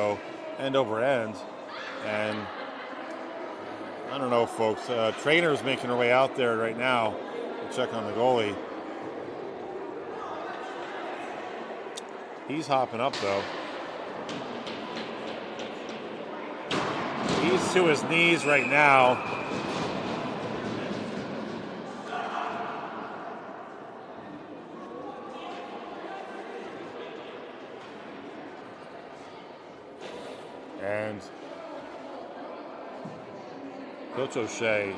S1: over end. And I don't know, folks. Trainer's making her way out there right now to check on the goalie. He's hopping up, though. He's to his knees right now. And Coach O'Shea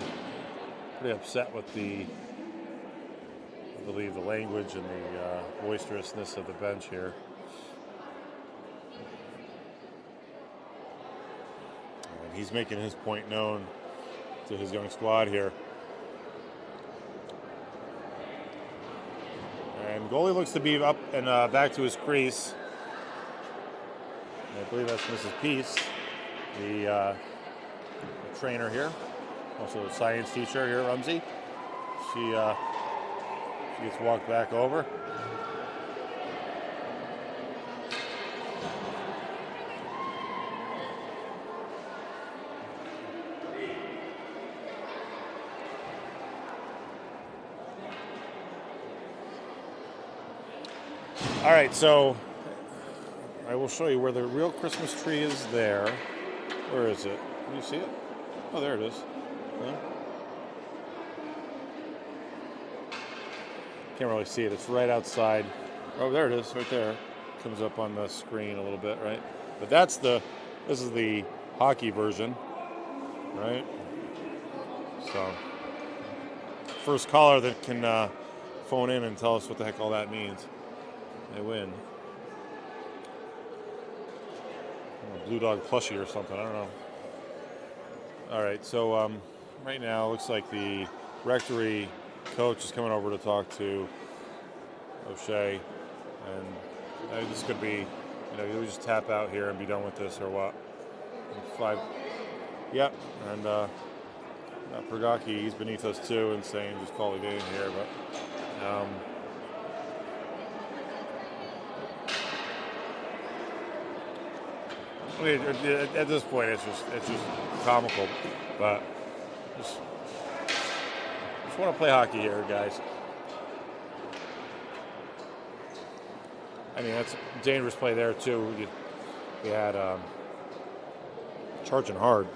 S1: pretty upset with I believe, the language and the boisterousness of the bench here. And he's making his point known to his young squad here. And goalie looks to be up and back to his crease. I believe that's Mrs. Peace, the trainer here, also a science teacher here, Rumsey. She gets walked back over. All right, so I will show you where the real Christmas tree is there. Where is it? Can you see it? Oh, there it is. Yeah. Can't really see it. It's right outside. Oh, there it is, right there. Comes up on the screen a little bit, right? But this is the hockey version, right? So, first caller that can phone in and tell us what the heck all that means, they win. Blue Dog plushie or something, I don't know. All right, so right now it looks like the Rectory coach is coming over to talk to O'Shea, and this could be, we just tap out here and be done with this or what? 5. Yep, and Pragaki, he's beneath us too and saying just call it in here, but I mean, at this point, it's just comical, but just want to play hockey here, guys. I mean, that's a dangerous play there too. We had charging hard.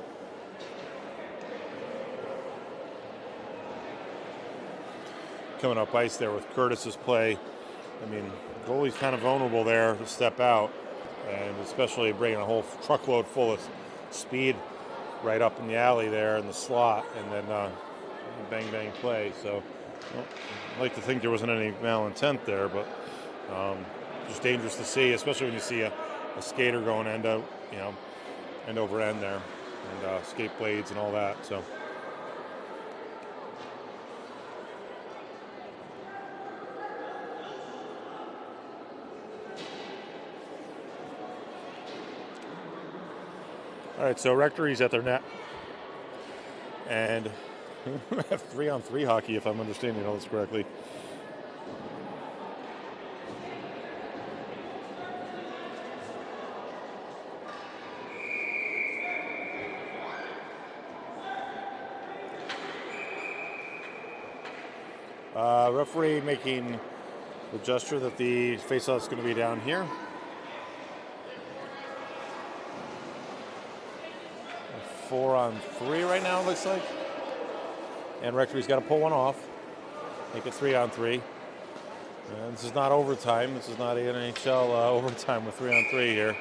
S1: Coming up ice there with Curtis's play. I mean, goalie's kind of vulnerable there to step out. And especially bringing a whole truckload full of speed right up in the alley there in the slot, and then bang, bang play. So I'd like to think there wasn't any malintent there, but just dangerous to see, especially when you see a skater going end over end there, and skate blades and all that. So. All right, so Rectory's at their net, and we have 3-on-3 hockey, if I'm understanding all this correctly. Referee making the gesture that the faceoff is going to be down here. 4-on-3 right now, it looks like. And Rectory's got to pull one off. Make it 3-on-3. And this is not overtime. This is not an NHL overtime with 3-on-3 here.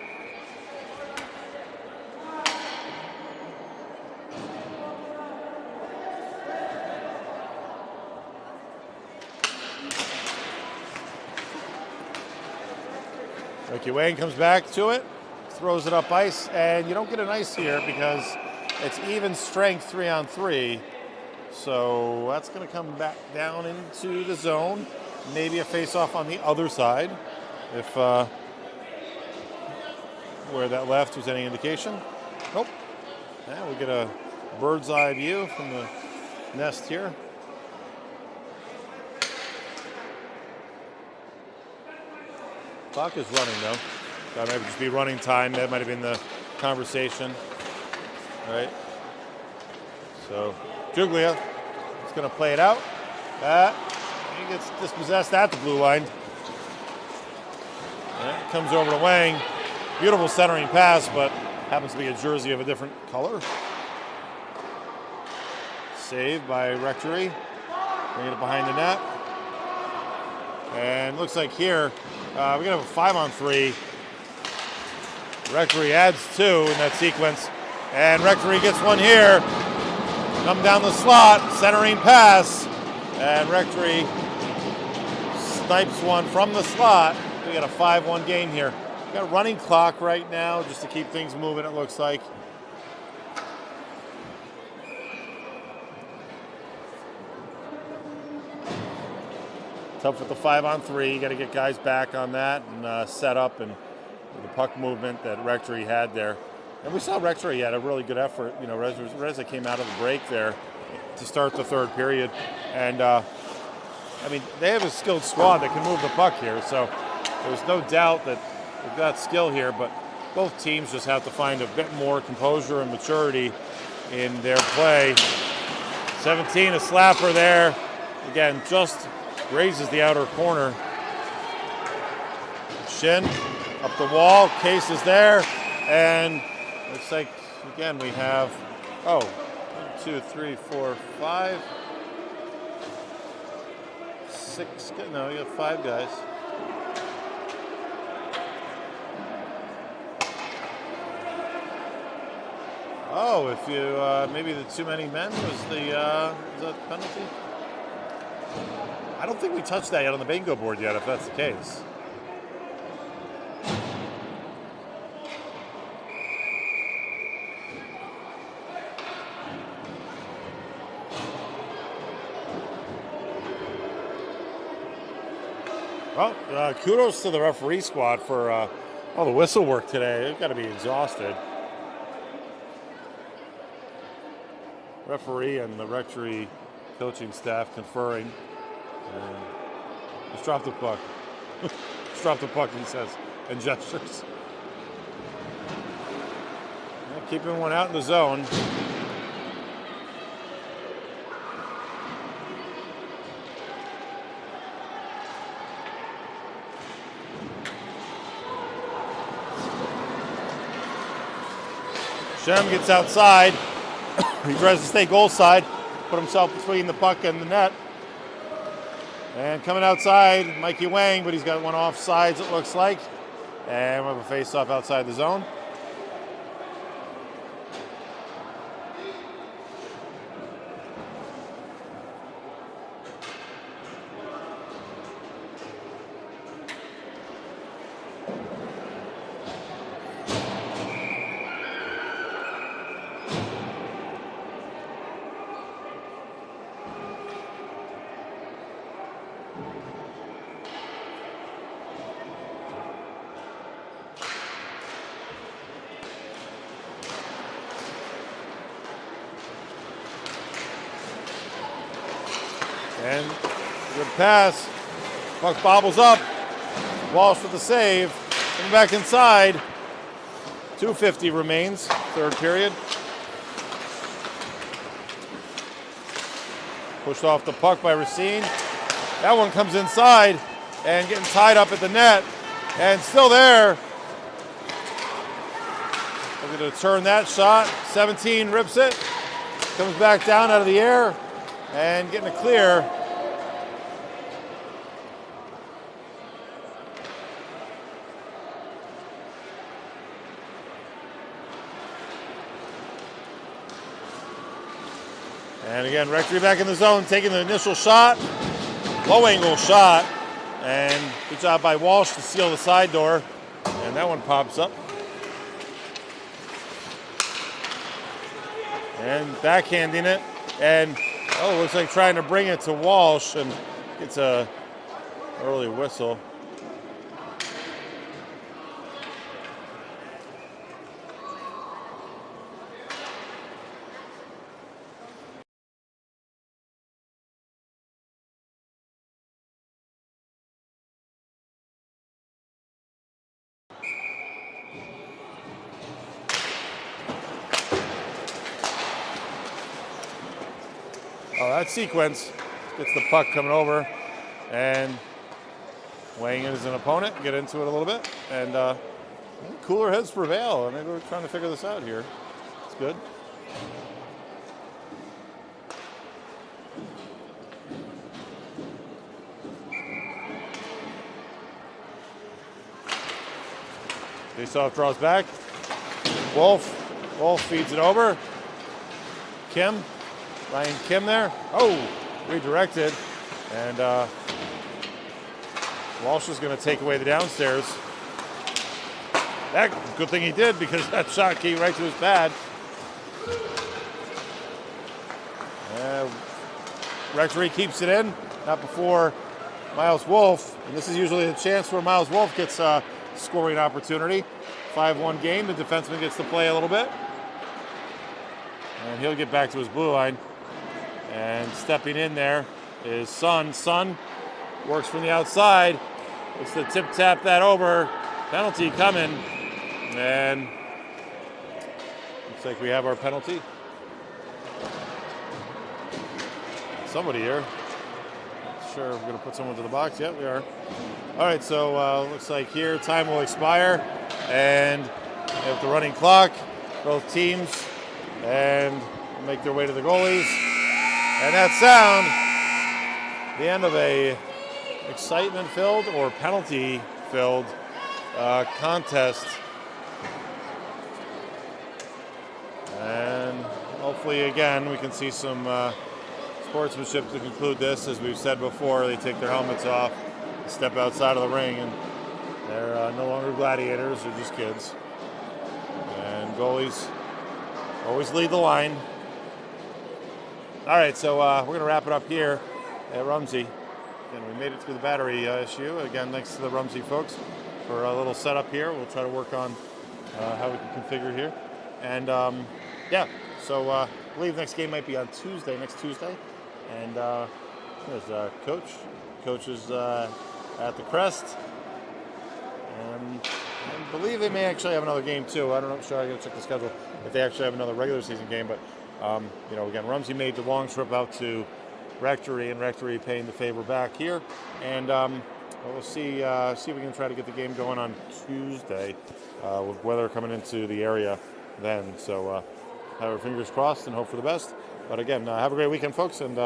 S1: Ricky Wayne comes back to it, throws it up ice, and you don't get an ice here because it's even strength 3-on-3. So that's going to come back down into the zone. Maybe a face-off on the other side, if where that left was any indication. Nope. Yeah, we get a bird's eye view from the nest here. Clock is running though. That might just be running time. That might have been the conversation. All right. So Juglia is going to play it out. He gets dispossessed at the blue line. Yeah, comes over to Wang. Beautiful centering pass, but happens to be a jersey of a different color. Saved by Rectory. Bringing it behind the net. And looks like here we're going to have a 5-on-3. Rectory adds 2 in that sequence. And Rectory gets one here. Come down the slot, centering pass. And Rectory snipes one from the slot. We got a 5-1 game here. We got a running clock right now just to keep things moving, it looks like. Tough with the 5-on-3. You got to get guys back on that and set up and the puck movement that Rectory had there. And we saw Rectory had a really good effort. You know, Reza came out of the break there to start the third period. And, I mean, they have a skilled squad that can move the puck here. So there's no doubt that they've got skill here. But both teams just have to find a bit more composure and maturity in their play. 17, a slapper there. Again, just grazes the outer corner. Shin up the wall, Case is there, and looks like again we have 1, 2, 3, 4, 5, 6. No, you have 5 guys. Oh, if you maybe the too many men was the penalty. I don't think we touched that yet on the bingo board yet, if that's the case. Well, kudos to the referee squad for all the whistle work today. They've got to be exhausted. Referee and the Rectory coaching staff conferring. Just drop the puck. Just drop the puck, he says, and gestures. Yeah, keeping one out in the zone. Shem gets outside. He tries to stay goal side, put himself between the puck and the net. And coming outside, Mikey Wang, but he's got one off sides, it looks like. And we have a face-off outside the zone. And good pass. Puck bobbles up. Walsh with the save. Coming back inside. 2:50 remains, third period. Pushed off the puck by Racine. That one comes inside and getting tied up at the net. And still there. Looking to turn that shot. 17 rips it. Comes back down out of the air. And getting a clear. And again, Rectory back in the zone, taking the initial shot. Low angle shot. And good job by Walsh to seal the side door. And that one pops up. And backhanding it. And looks like trying to bring it to Walsh, and gets a early whistle. That sequence gets the puck coming over and weighing in as an opponent, get into it a little bit, and cooler heads prevail. Maybe we're trying to figure this out here. It's good. Faceoff draws back. Wolf feeds it over. Ryan Kim there. Oh, redirected. And Walsh is going to take away the downstairs. That good thing he did, because that shot came right to his pad. Rectory keeps it in, not before Miles Wolf. And this is usually a chance where Miles Wolf gets a scoring opportunity. 5-1 game, the defenseman gets to play a little bit. And he'll get back to his blue line. And stepping in there is Sun. Sun works from the outside. Looks to tip-tap that over. Penalty coming. And looks like we have our penalty. Somebody here. Not sure we're going to put someone to the box. Yep, we are. All right, so looks like here time will expire. And we have the running clock. Both teams. And make their way to the goalies. And that sound, the end of a excitement-filled or penalty-filled contest. And hopefully, again, we can see some sportsmanship to conclude this. As we've said before, they take their helmets off, step outside of the ring, and they're no longer gladiators, they're just kids. And goalies always lead the line. All right, so we're going to wrap it up here at Rumsey. Again, we made it through the battery issue. Again, thanks to the Rumsey folks for a little setup here. We'll try to work on how we can configure here. And yeah, so I believe next game might be on next Tuesday. And there's Coach. Coach is at the Crest. And I believe they may actually have another game too. I'm not sure. I got to check the schedule if they actually have another regular season game. But again, Rumsey made the long trip out to Rectory, and Rectory paying the favor back here. And we'll see if we can try to get the game going on Tuesday with weather coming into the area then. So have our fingers crossed and hope for the best. But again, have a great weekend, folks, and